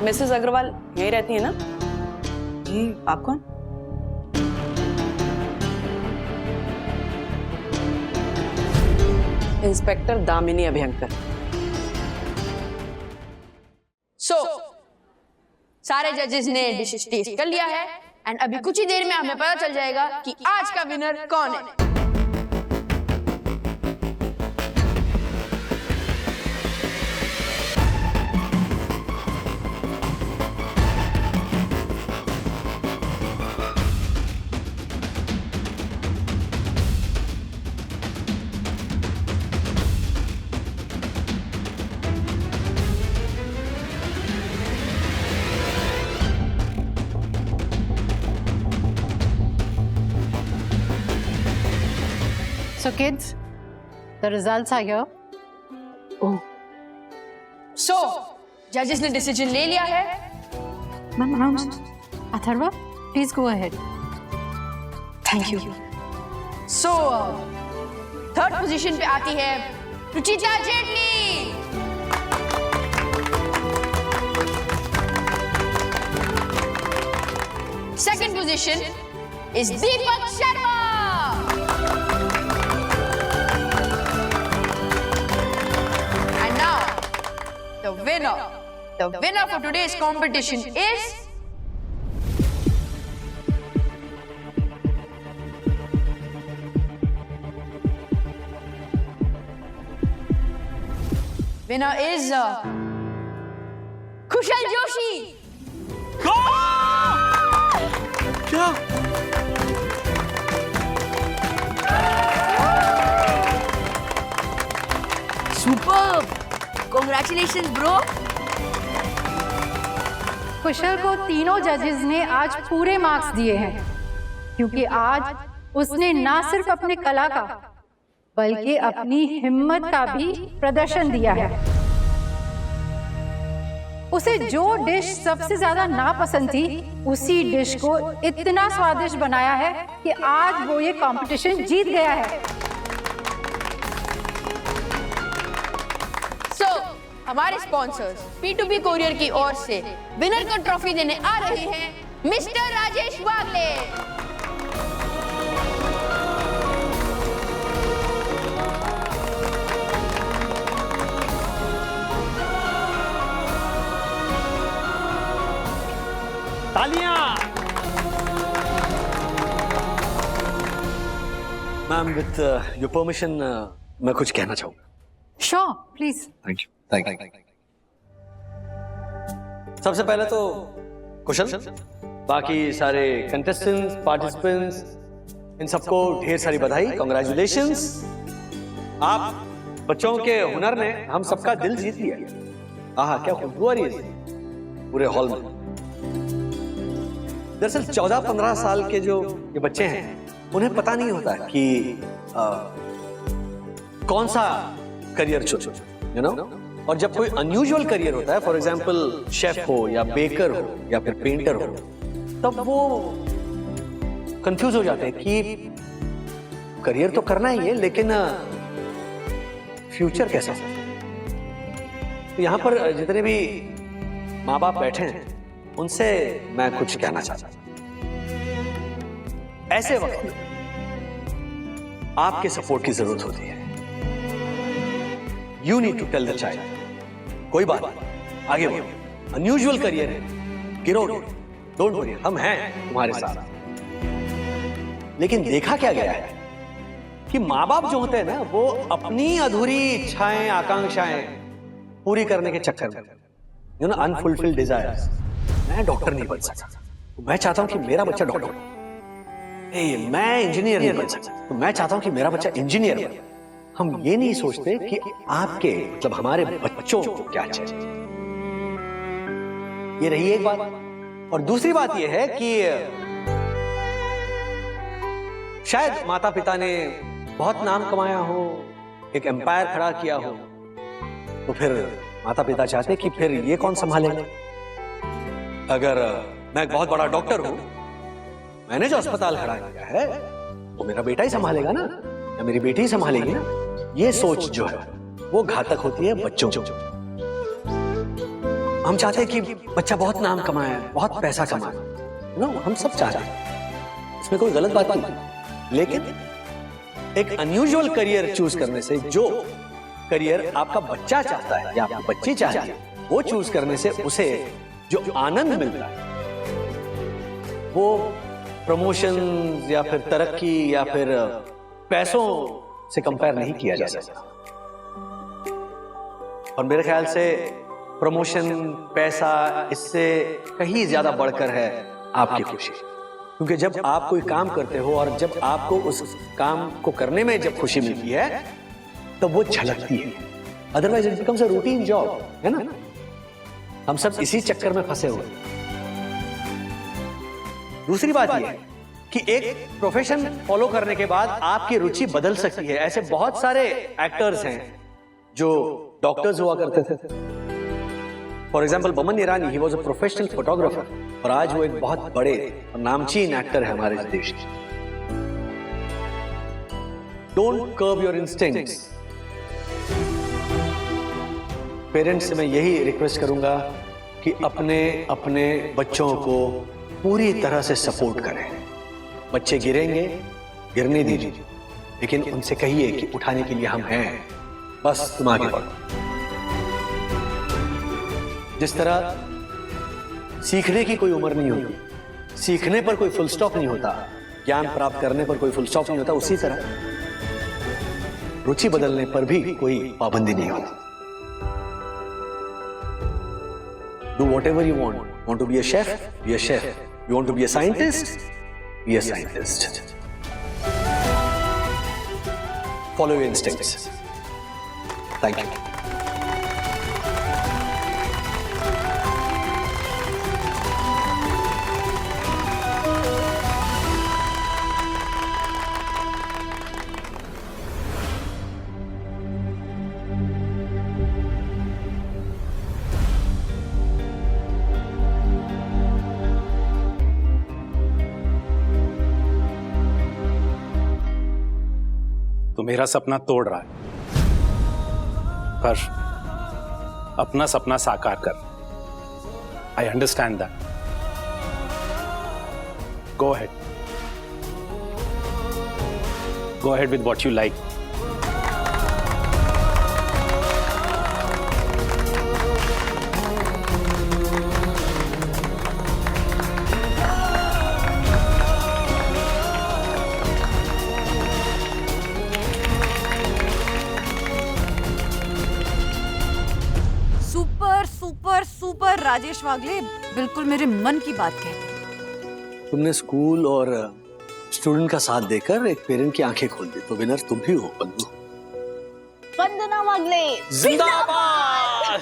Mrs Agarwal यहीं रहती है ना? जी, आप कौन? इंस्पेक्टर दामिनी अभयंकर। सारे जजेस ने डिशेस टेस्ट कर लिया है एंड अभी कुछ ही देर में हमें पता चल जाएगा कि आज का विनर कौन है। So kids, the results are here. So, जजेस ने डिसीजन ले लिया है। Ma'am, announced. Atharva, please go ahead. Thank you. So, third position पे आती है Ruchita Jaitley. Second position is Deepak Sharma. The winner for today's competition is कुशल जोशी। क्या? सुपर्ब! Congratulations, bro! कुशल को तीनों जजेस ने आज पूरे मार्क्स दिए हैं क्योंकि आज उसने ना सिर्फ अपने कला का बल्कि अपनी हिम्मत का भी प्रदर्शन दिया है। उसे जो डिश सबसे ज्यादा नापसंद थी उसी डिश को इतना स्वादिष्ट बनाया है कि आज वो ये कंपटीशन जीत गया है। हमारे स्पॉन्सर्स P2P कोरियर की ओर से विनर को ट्रॉफी देने आ रहे हैं मिस्टर राजेश वागले। तालियां। मैम, विथ योर परमिशन मैं कुछ कहना चाहूंगा। Sure, please. Thank you. सबसे पहले तो कुशल, बाकी सारे कंटेस्टेंट्स, पार्टिसिपेंट्स, इन सबको ढेर सारी बधाई, कॉन्ग्रेचुलेशंस। आप बच्चों के हुनर ने हम सबका दिल जीत लिया। आहा, क्या खुशबू आ रही है पूरे हॉल में। दरअसल 14-15 साल के जो ये बच्चे हैं उन्हें पता नहीं होता कि कौन सा करियर चुने, यू नो। और जब कोई अनयूजुअल करियर होता है, फॉर एग्जाम्पल शेफ हो या बेकर हो या फिर पेंटर हो, तब वो कंफ्यूज हो जाते हैं कि करियर तो करना ही है लेकिन फ्यूचर कैसा हो। तो यहां पर जितने भी माँ बाप बैठे हैं उनसे मैं कुछ कहना चाहता हूं। ऐसे वक्त में आपके सपोर्ट की जरूरत होती है। You need to tell the child, कोई बात नहीं, आगे बढ़ो, अनयूजुअल करियर है, गिरोगे, डोंट वरी, हम हैं तुम्हारे साथ। लेकिन देखा क्या गया है कि माँ बाप जो होते हैं ना, वो अपनी अधूरी इच्छाएं, आकांक्षाएं पूरी करने के चक्कर में, यू नो, अनफुलफिल्ड डिजायर्स। मैं डॉक्टर नहीं बन सकता, मैं चाहता हूं कि मेरा बच्चा डॉक्टर बने। मैं इंजीनियर नहीं बन सकता, तो मैं चाहता हूं कि मेरा बच्चा इंजीनियर बने। हम ये नहीं सोचते कि आपके, मतलब हमारे बच्चों को क्या चाहिए। ये रही एक बात। और दूसरी बात ये है कि शायद माता पिता ने बहुत नाम कमाया हो, एक एम्पायर खड़ा किया हो, तो फिर माता पिता चाहते कि फिर ये कौन संभालेगा। अगर मैं एक बहुत बड़ा डॉक्टर हूं, मैंने जो अस्पताल खड़ा किया है वो मेरा बेटा ही संभालेगा ना, या मेरी बेटी ही संभालेगी ना। ये सोच जो है वो घातक होती है बच्चों को। हम चाहते हैं कि बच्चा बहुत नाम कमाए, बहुत पैसा कमाए। नो, हम सब चाहते हैं, इसमें कोई गलत बात नहीं। लेकिन एक अनयूजुअल करियर चूज करने से, जो करियर आपका बच्चा चाहता है या आपकी बच्ची चाहती है, वो चूज करने से उसे जो आनंद मिलता है वो प्रमोशन या फिर तरक्की या फिर पैसों से कंपेयर नहीं किया जा सकता। और मेरे ख्याल से प्रमोशन, पैसा, इससे कहीं ज्यादा बढ़कर है आपकी खुशी। क्योंकि जब आप कोई काम करते हो और जब आपको उस काम को करने में जब खुशी मिलती है तब वो झलकती है। Otherwise it becomes a routine job, है ना? हम सब इसी चक्कर में फंसे हुए। दूसरी बात यह है कि एक प्रोफेशन फॉलो करने के बाद आपकी रुचि बदल सकती है। ऐसे बहुत सारे एक्टर्स हैं जो डॉक्टर्स हुआ करते थे। For example Boman Irani, he was a professional photographer, और आज वो एक बहुत बड़े और नामचीन एक्टर है हमारे देश के। Don't curb your instincts. Parents से मैं यही रिक्वेस्ट करूंगा कि अपने अपने बच्चों को पूरी तरह से सपोर्ट करें। बच्चे गिरेंगे, गिरने दीजिए, लेकिन उनसे कहिए कि उठाने के लिए हम हैं, बस तुम आगे बढ़ो। जिस तरह सीखने की कोई उम्र नहीं होती, सीखने पर कोई फुल स्टॉप नहीं होता, ज्ञान प्राप्त करने पर कोई फुल स्टॉप नहीं होता, उसी तरह रुचि बदलने पर भी कोई पाबंदी नहीं होती। Do whatever you want. Want to be a chef? Be a chef. You want to be a scientist? Be a scientist. Follow your instincts. Thank you. तो मेरा सपना तोड़ रहा है, पर अपना सपना साकार कर। I understand that. Go ahead, go ahead with what you like. Super Rajesh Wagle, बिल्कुल मेरे मन की बात कहते। तुमने स्कूल और स्टूडेंट का साथ देकर एक पेरेंट की आंखें खोल दी, तो विनर तुम ही हो बंधु। वंदना वागले जिंदाबाद।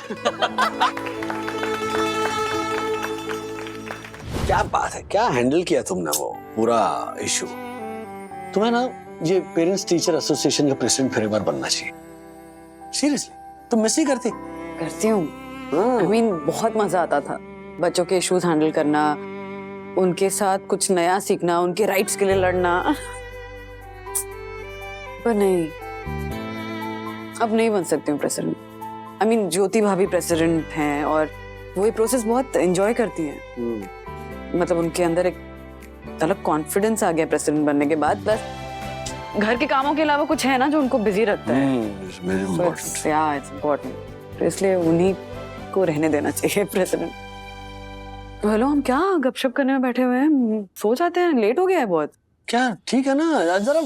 क्या बात है, क्या हैंडल किया तुमने वो पूरा इशू। तुम्हें ना ये पेरेंट्स टीचर एसोसिएशन का प्रेसिडेंट फिर एक बार बनना चाहिए। सीरियसली, तुम मिस नहीं करती? करती हूँ। I mean, बहुत मजा आता था बच्चों के इश्यूज हैंडल करना, उनके साथ कुछ नया सीखना, उनके राइट्स के लिए लड़ना। पर नहीं, अब नहीं बन सकती हूँ प्रेसिडेंट। I mean, ज्योति भाभी प्रेसिडेंट हैं और वो ये प्रोसेस बहुत एंजॉय करती हैं। मतलब उनके अंदर एक अलग कॉन्फिडेंस आ गया प्रेसिडेंट बनने के बाद। बस घर के कामों के अलावा कुछ है ना जो उनको बिजी रखता है। तो इसलिए उन्हीं को रहने देना चाहिए प्रेसिडेंट। तो हेलो, हम क्या गपशप करने में बैठे हुए हैं, सो जाते हैं, लेट हो गया है बहुत। क्या ठीक है ना, जरा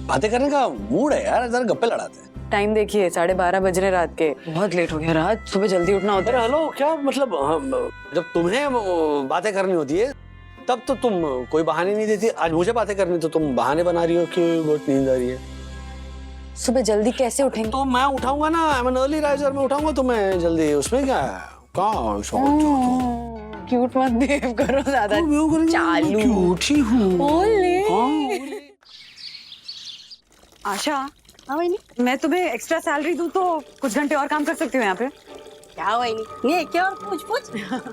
बातें करने का मूड है यार, जरा गप्पे लड़ाते हैं। टाइम देखिए, 12:30 बज रहे रात के, बहुत लेट हो गया। रात सुबह जल्दी उठना होता है। हेलो, क्या मतलब जब तुम्हें बातें करनी होती है तब तो तुम कोई बहाने नहीं देती। आज मुझे बातें करनी तो तुम बहाने बना रही हो कि बहुत नींद आ रही है। सुबह जल्दी कैसे उठेंगे? तो मैं उठाऊंगा ना, I am an early riser, मैं उठाऊंगा तुम्हें जल्दी। उसमें क्या है? क्यूट मत बिहेव करो ज्यादा। चालू क्यूट ही हूँ। आशा, मैं तुम्हें एक्स्ट्रा सैलरी दूं तो कुछ घंटे और काम कर सकती हूँ यहाँ पे। क्या वही ये क्या और पूछ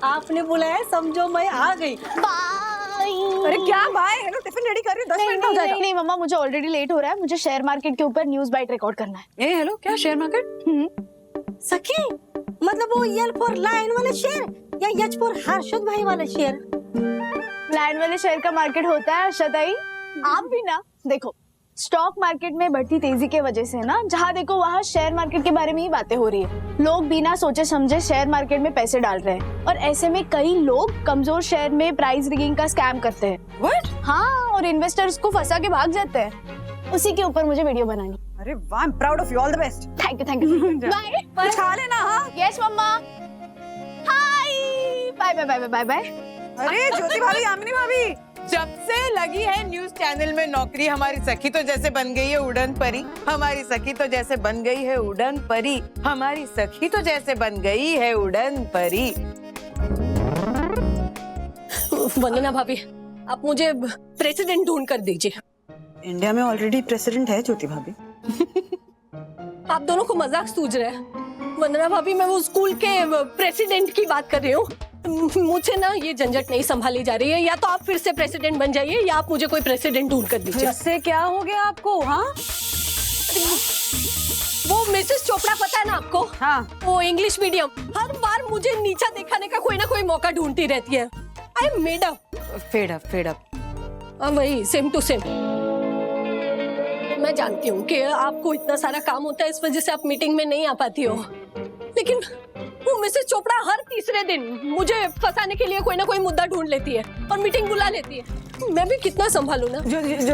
आपने बुलाया, समझो मैं आ गई। अरे क्या बाय, हेलो टिफिन रेडी कर रही हूँ, 10 मिनट हो जाएगा। नहीं मम्मा, मुझे ऑलरेडी लेट हो रहा है। मुझे शेयर मार्केट के ऊपर न्यूज बाइट रिकॉर्ड करना है। ए हेलो, क्या शेयर मार्केट? सखी मतलब वो यल फॉर लायन वाला शेर या यच फॉर हर्षद भाई वाला शेर? लैंड वाले शेयर का मार्केट होता है हर्षदाई। आप भी ना देखो, स्टॉक मार्केट में बढ़ती तेजी के वजह से ना जहाँ देखो वहाँ शेयर मार्केट के बारे में ही बातें हो रही है। लोग बिना सोचे समझे शेयर मार्केट में पैसे डाल रहे हैं और ऐसे में कई लोग कमजोर शेयर में प्राइस रिगिंग का स्कैम करते हैं। What? हाँ, और इन्वेस्टर्स को फंसा के भाग जाते हैं। उसी के ऊपर मुझे वीडियो बनानी। अरे वाह, I am proud of you, all the best. Thank you bye. कुछ खा लेना। हाँ yes mama. Hi bye bye bye bye bye. अरे ज्योति भाभी, यामिनी भाभी, जब से लगी है न्यूज चैनल में नौकरी, हमारी सखी तो जैसे बन गई है उड़न परी। हमारी सखी तो जैसे बन गई है उड़न परी। हमारी सखी तो जैसे बन गई है उड़न परी। वंदना भाभी, आप मुझे प्रेसिडेंट ढूंढ कर दीजिए। इंडिया में ऑलरेडी प्रेसिडेंट है ज्योति भाभी। आप दोनों को मजाक सूझ रहा है। वंदना भाभी, मैं वो स्कूल के प्रेसिडेंट की बात कर रही हूँ। मुझे ना ये झंझट नहीं संभाली जा रही है। या तो आप फिर से प्रेसिडेंट बन जाइए या आप मुझे कोई प्रेसिडेंट ढूंढ कर दीजिए। इससे क्या हो गया आपको? हाँ, वो मिसेस चोपड़ा पता है ना आपको? हाँ। वो इंग्लिश मीडियम हर बार मुझे नीचा दिखाने का कोई ना कोई मौका ढूंढती रहती है। I am made up. Fed up. वही सेम टू सेम। मैं जानती हूँ कि आपको इतना सारा काम होता है, इस वजह से आप मीटिंग में नहीं आ पाती हो, लेकिन वो मिसेस चोपड़ा हर तीसरे दिन मुझे फंसाने के लिए कोई ना कोई मुद्दा ढूंढ लेती है और मीटिंग बुला लेती है। मैं भी कितना संभालूं ना।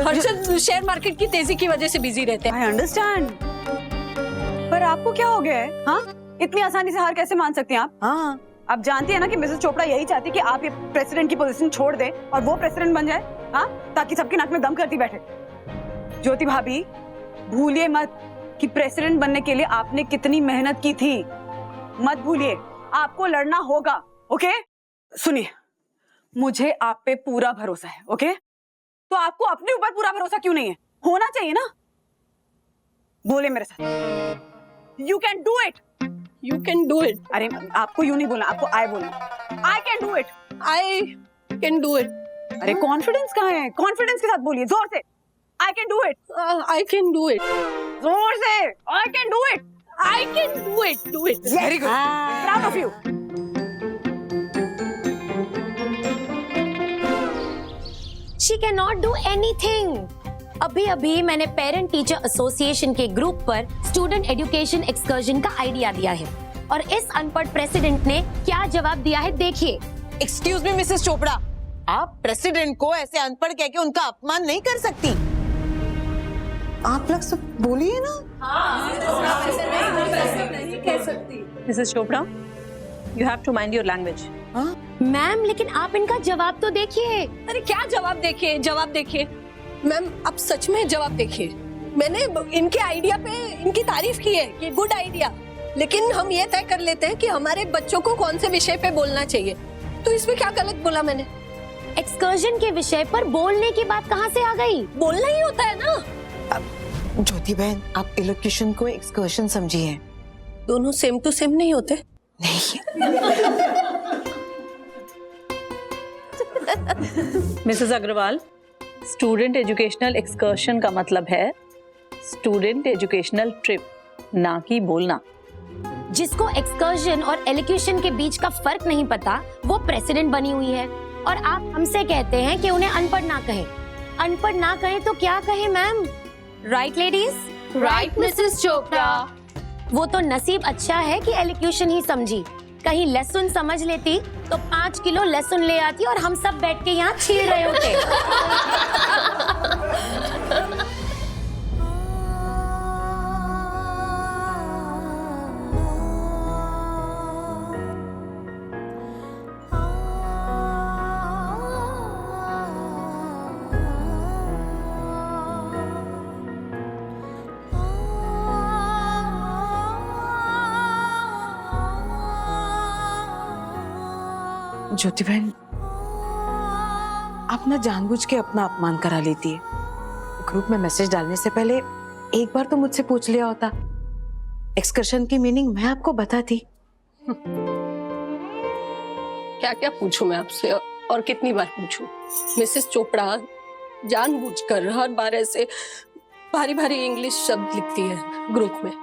हर्षद शेयर मार्केट की तेजी की वजह से बिजी रहते हैं। आई अंडरस्टैंड, पर आपको क्या हो गया है? हाँ, इतनी आसानी से हार कैसे मान सकती हैं आप? हाँ, आप जानती है ना कि मिसेस चोपड़ा यही चाहती है कि आप ये प्रेसिडेंट की पोजीशन छोड़ दे और वो प्रेसिडेंट बन जाए। हाँ, ताकि सबकी नाक में दम करती बैठे। ज्योति भाभी, भूलिए मत कि प्रेसिडेंट बनने के लिए आपने कितनी मेहनत की थी। मत भूलिए, आपको लड़ना होगा। ओके, सुनिए, मुझे आप पे पूरा भरोसा है। ओके, तो आपको अपने ऊपर पूरा भरोसा क्यों नहीं है? होना चाहिए ना। बोले मेरे साथ, you can do it. You can do it. अरे आपको यू नहीं बोलना, आपको आई बोलना। I can do it. I can do it. अरे कॉन्फिडेंस कहाँ है? कॉन्फिडेंस के साथ बोलिए, जोर से। I can do it. I can do it. जोर से। I can do it. I can do it. Do it. Very good. Proud of you. She cannot do anything. अभी मैंने पेरेंट टीचर एसोसिएशन के ग्रुप पर student education excursion का idea दिया है और इस अनपढ़ प्रेसिडेंट ने क्या जवाब दिया है देखिए। एक्सक्यूज मी मिसेस चोपड़ा, आप प्रेसिडेंट को ऐसे अनपढ़ कह के उनका अपमान नहीं कर सकती। आप लोग सब बोलिए ना। Mrs Chopra, you have to mind your language. Ma'am, लेकिन आप इनका जवाब तो देखिए। अरे क्या जवाब देखिए? जवाब देखिए मैम, आप सच में जवाब देखिए। मैंने इनके आइडिया पे इनकी तारीफ की है कि गुड आइडिया, लेकिन हम ये तय कर लेते हैं कि हमारे बच्चों को कौन से विषय पे बोलना चाहिए। तो इसमें क्या गलत बोला मैंने? एक्सकर्जन के विषय पर बोलने की बात कहाँ से आ गई? बोलना ही होता है ना। ज्योति बहन, आप इलोक्यूशन को एक्सकर्शन समझिए। दोनों सेम टू सेम नहीं होते। नहीं। Mrs Agarwal, student educational excursion का मतलब है स्टूडेंट एजुकेशनल ट्रिप, ना कि बोलना। जिसको एक्सकर्जन और एलोक्यूशन के बीच का फर्क नहीं पता, वो प्रेसिडेंट बनी हुई है और आप हमसे कहते हैं कि उन्हें अनपढ़ ना कहे। अनपढ़ ना कहे तो क्या कहे ma'am? Right ladies? Right Mrs Chopra. वो तो नसीब अच्छा है कि एलोक्यूशन ही समझी। कहीं लेसन समझ लेती तो 5 किलो लेसन ले आती और हम सब बैठ के यहाँ छील रहे होते। ज्योति बहन, आप ना जानबूझ के अपना अपमान करा लेती है। ग्रुप में मैसेज डालने से पहले एक बार तो मुझसे पूछ लिया होता। एक्सकर्शन की मीनिंग मैं आपको बताती। क्या क्या पूछूं मैं आपसे और कितनी बार पूछूं? मिसेस चोपड़ा जानबूझकर हर बार ऐसे भारी भारी इंग्लिश शब्द लिखती है ग्रुप में।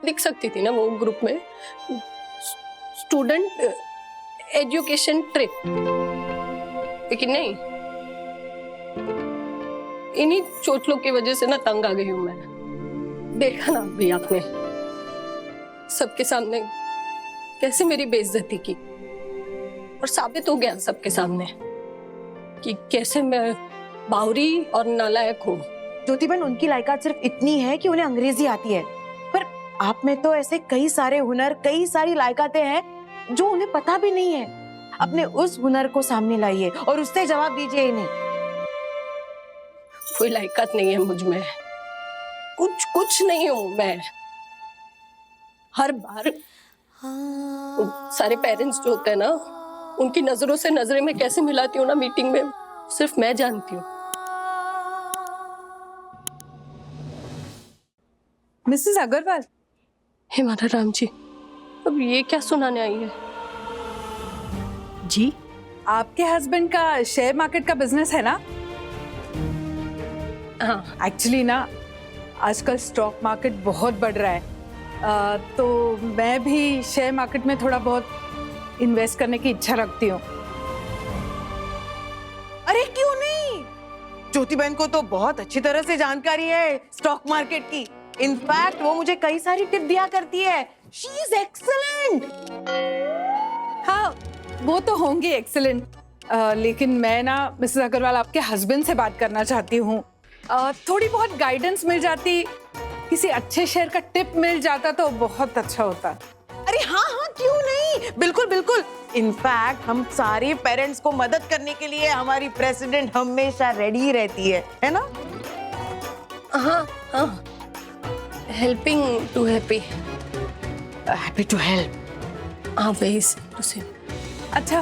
लिख सकती थी ना वो ग्रुप में स्टूडेंट एजुकेशन ट्रिप, लेकिन नहीं, इन्हीं चोटलों की वजह से ना तंग आ गई हूं मैं। देखा ना अभी आपने सबके सामने कैसे मेरी बेइज्जती की, और साबित हो गया सबके सामने कि कैसे मैं बावरी और नालायक हूँ। ज्योति बहन, उनकी लायकात सिर्फ इतनी है कि उन्हें अंग्रेजी आती है, पर आप में तो ऐसे कई सारे हुनर, कई सारी लायकातें हैं जो उन्हें पता भी नहीं है। अपने उस हुनर को सामने लाइए और उससे जवाब दीजिए इन्हें। कोई लायकात नहीं है मुझ में, कुछ नहीं हूँ मैं। हर बार सारे पेरेंट्स जो होते हैं ना, उनकी नजरों से नजरें मैं कैसे मिलाती हूँ ना मीटिंग में, सिर्फ मैं जानती हूँ। मिसेस अग्रवाल, हे माता राम जी, अब ये क्या सुनाने आई है? जी, आपके हस्बैंड का शेयर मार्केट का बिजनेस है ना? हाँ, एक्चुअली ना आजकल स्टॉक मार्केट बहुत बढ़ रहा है, तो मैं भी शेयर मार्केट में थोड़ा बहुत इन्वेस्ट करने की इच्छा रखती हूँ। अरे क्यों नहीं, ज्योति बहन को तो बहुत अच्छी तरह से जानकारी है स्टॉक मार्केट की। इनफैक्ट वो मुझे कई सारी टिप दिया करती है। She is excellent. हाँ, वो तो होंगी एक्सीलेंट, लेकिन मैं ना मिसेस अग्रवाल आपके हस्बैंड से बात करना चाहती हूँ। थोड़ी बहुत गाइडेंस मिल जाती, किसी अच्छे शेयर का टिप मिल जाता तो बहुत अच्छा होता। अरे हाँ हाँ, क्यों नहीं, बिल्कुल बिल्कुल। इनफैक्ट हम सारे पेरेंट्स को मदद करने के लिए हमारी प्रेसिडेंट हमेशा रेडी रहती है ना? हाँ हाँ, helping to happy, happy to help. हाँ वही टू से। अच्छा,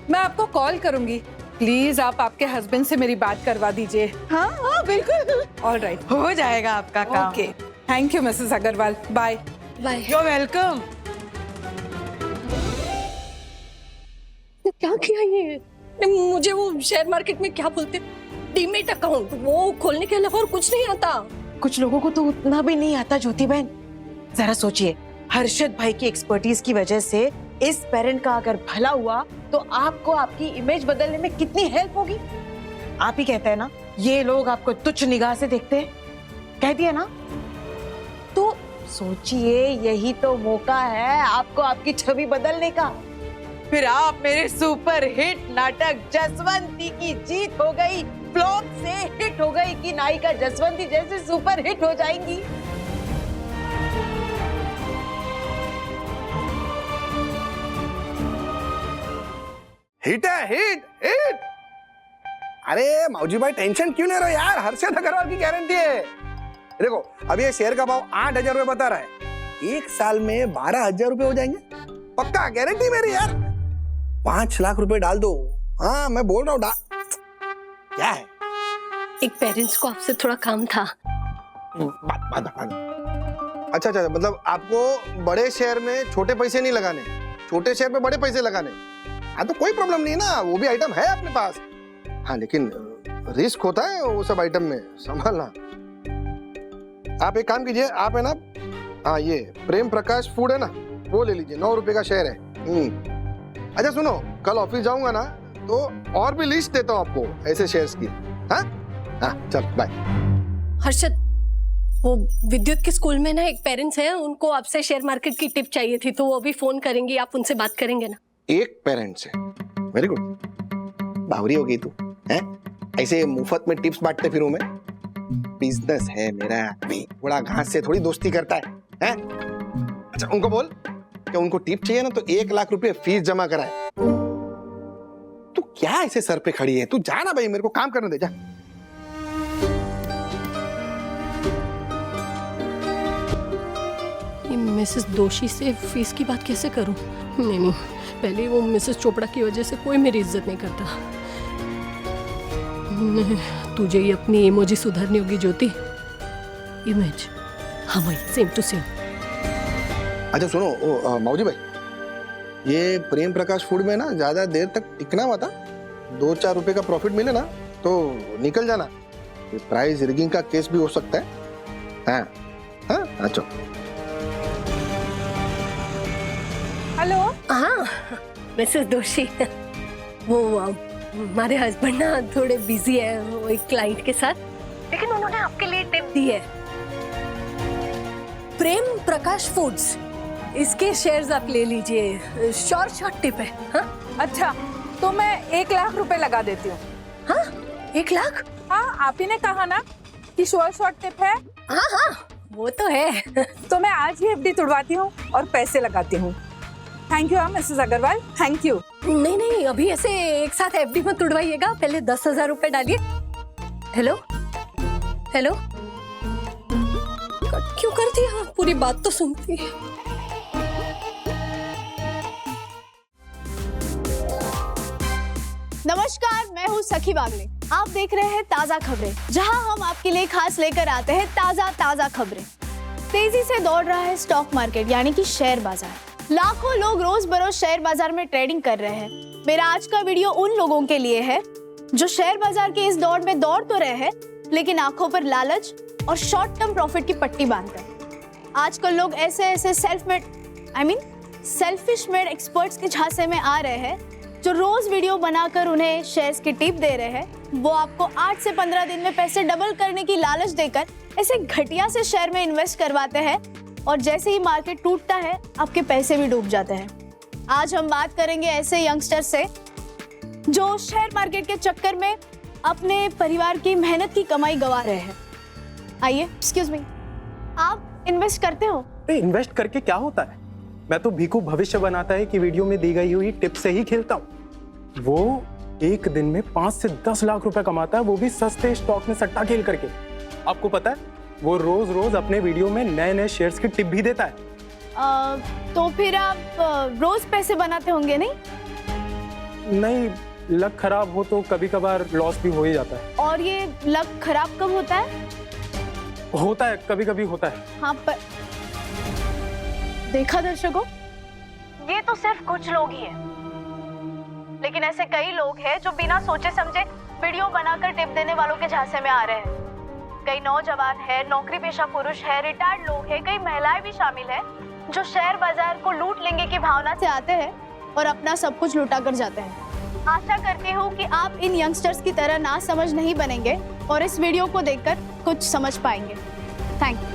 मैं आपको कॉल करूंगी, प्लीज आप आपके हस्बैंड से मेरी बात करवा दीजिए। हाँ हाँ बिल्कुल, ऑल राइट, हो जाएगा आपका काम। Okay, thank you Mrs Agarwal, bye bye. You welcome. क्या किया ये? मुझे वो शेयर मार्केट में क्या बोलते, डीमेट अकाउंट, वो खोलने के अलावा और कुछ नहीं आता। कुछ लोगों को तो उतना भी नहीं आता ज्योति बहन। जरा सोचिए, हर्षद भाई की एक्सपर्टीज की वजह से इस पेरेंट का अगर भला हुआ तो आपको आपकी इमेज बदलने में कितनी हेल्प होगी। आप ही कहते हैं ना, ये लोग आपको तुच्छ निगाह से देखते हैं, कह दिया ना। तो सोचिए, यही तो मौका है आपको आपकी छवि बदलने का। फिर आप मेरे सुपर हिट नाटक जसवंती की जीत हो गई, फ्लॉप से हिट हो गई कि नायिका जसवंती जैसे सुपर हिट हो जाएंगी। हिट है, हिट हिट। अरे मौजी भाई, टेंशन क्यों ले रहे हो यार, हर्षद अग्रवाल की गारंटी है। देखो, अभी ये शेयर का भाव 8,000 रुपए बता रहा है, 1 साल में 12,000 रुपए हो जाएंगे, पक्का, गारंटी मेरी यार। 5 लाख रुपए डाल दो। हाँ मैं बोल रहा हूँ, क्या है? एक पेरेंट्स को आपसे थोड़ा काम था। अच्छा, मतलब आपको बड़े शेयर में छोटे पैसे नहीं लगाने, छोटे शेयर में बड़े पैसे लगाने। हाँ तो कोई प्रॉब्लम नहीं ना, वो भी आइटम है अपने पास। हाँ लेकिन रिस्क होता है वो सब आइटम में, संभालना। आप एक काम कीजिए, आप है ना, हाँ ये प्रेम प्रकाश फूड है ना, वो ले लीजिए, 9 रुपए का शेयर है। अच्छा सुनो, कल ऑफिस जाऊंगा ना तो और भी लिस्ट देता हूँ आपको ऐसे शेयर्स की। हाँ हाँ, चल बाय। हर्षद, वो विद्युत के स्कूल में ना एक पेरेंट्स है, उनको आपसे शेयर मार्केट की टिप चाहिए थी, तो वो अभी फोन करेंगी, आप उनसे बात करेंगे ना? एक पेरेंट्स है, वेरी गुड। बावरी हो गई तू, हैं? ऐसे मुफ्त में टिप्स बांटते फिरूं मैं? बिजनेस है मेरा, बड़ा घास से थोड़ी दोस्ती करता है? अच्छा उनको बोल कि उनको टिप चाहिए ना तो 1 लाख रुपए फीस जमा कराए। तू क्या ऐसे सर पे खड़ी है? तू जा ना भाई, मेरे को काम करने दे, जा। ये मिसेस दोषी से फीस की बात कैसे करूं? नहीं, पहले वो मिसेस चोपड़ा की वजह से कोई मेरी इज्जत नहीं करता। तुझे ही अपनी इमोजी सुधारनी होगी ज्योति, इमेज। हाँ भाई, सेम टू सेम। अच्छा सुनो मौजी भाई, ये प्रेम प्रकाश फूड में ना ज्यादा देर तक टिकना हुआ था, 2-4 रुपए का प्रॉफिट मिले ना तो निकल जाना, प्राइस रिगिंग का केस भी हो सकता है। हाँ हाँ, अच्छा हेलो। हाँ मिसेस दोषी, वो हमारे हस्बैंड ना थोड़े बिजी है वो एक क्लाइंट के साथ, लेकिन उन्होंने आपके लिए टिप दी है। प्रेम प्रकाश फूड्स, इसके शेयर्स आप ले लीजिए, शॉर्ट टिप है। हाँ अच्छा, तो मैं 1 लाख रुपए लगा देती हूँ। हाँ 1 लाख? हाँ, आप ही ने कहा ना कि शॉर्ट टिप है। हाँ हाँ वो तो है। तो मैं आज ही एफडी तुड़वाती हूँ और पैसे लगाती हूँ। Thank you Mrs Agarwal, thank you. नहीं नहीं, अभी ऐसे एक साथ एफडी मत तुड़वाइएगा, पहले 10,000 रुपए डालिए। हेलो हेलो, कट क्यों कर दिया? पूरी बात तो सुनती है। नमस्कार, मैं हूँ सखी बागले। आप देख रहे हैं ताजा खबरें, जहां हम आपके लिए खास लेकर आते हैं ताजा खबरें। तेजी से दौड़ रहा है स्टॉक मार्केट यानी कि शेयर बाजार। लाखों लोग रोज बरोज शेयर बाजार में ट्रेडिंग कर रहे हैं। मेरा आज का वीडियो उन लोगों के लिए है जो शेयर बाजार के इस दौड़ में दौड़ तो रहे हैं, लेकिन आंखों पर लालच और शॉर्ट टर्म प्रॉफिट की पट्टी बांधकर। आजकल लोग ऐसे सेल्फिश मेड एक्सपर्ट्स के झांसे में आ रहे हैं, जो रोज वीडियो बनाकर उन्हें शेयर्स की टिप दे रहे हैं। वो आपको 8 से 15 दिन में पैसे डबल करने की लालच देकर ऐसे घटिया से शेयर में इन्वेस्ट करवाते हैं, और जैसे ही मार्केट टूटता है आपके पैसे भी डूब जाते हैं। आज हम बात करेंगे ऐसे यंगस्टर से जो शेयर मार्केट के चक्कर में अपने परिवार की मेहनत की कमाई गंवा रहे हैं। आइए, एक्सक्यूज मी, आप इन्वेस्ट करते हो? इन्वेस्ट करके क्या होता है? मैं तो भीखू भविष्य बनाता है कि वीडियो में दी गई हुई टिप से ही खेलता हूँ। वो एक दिन में 5 से 10 लाख रुपए कमाता है, वो भी सस्ते स्टॉक में सट्टा खेल करके। आपको पता है, वो रोज रोज अपने वीडियो में नए नए शेयर्स की टिप भी देता है। तो फिर आप रोज पैसे बनाते होंगे? नहीं, लक खराब हो तो कभी कभार लॉस भी हो ही जाता है। और ये लक खराब कब होता है? होता है, कभी कभी होता है। हाँ, पर देखा दर्शकों, ये तो सिर्फ कुछ लोग ही हैं, लेकिन ऐसे कई लोग हैं जो बिना सोचे समझे वीडियो बनाकर टिप देने वालों के झांसे में आ रहे हैं। कई नौजवान है, नौकरी पेशा पुरुष है, रिटायर्ड लोग हैं, कई महिलाएं भी शामिल हैं, जो शेयर बाजार को लूट लेंगे की भावना से आते हैं और अपना सब कुछ लुटा कर जाते हैं। आशा करती हूँ कि आप इन यंगस्टर्स की तरह ना समझ नहीं बनेंगे और इस वीडियो को देखकर कुछ समझ पाएंगे। Thank you.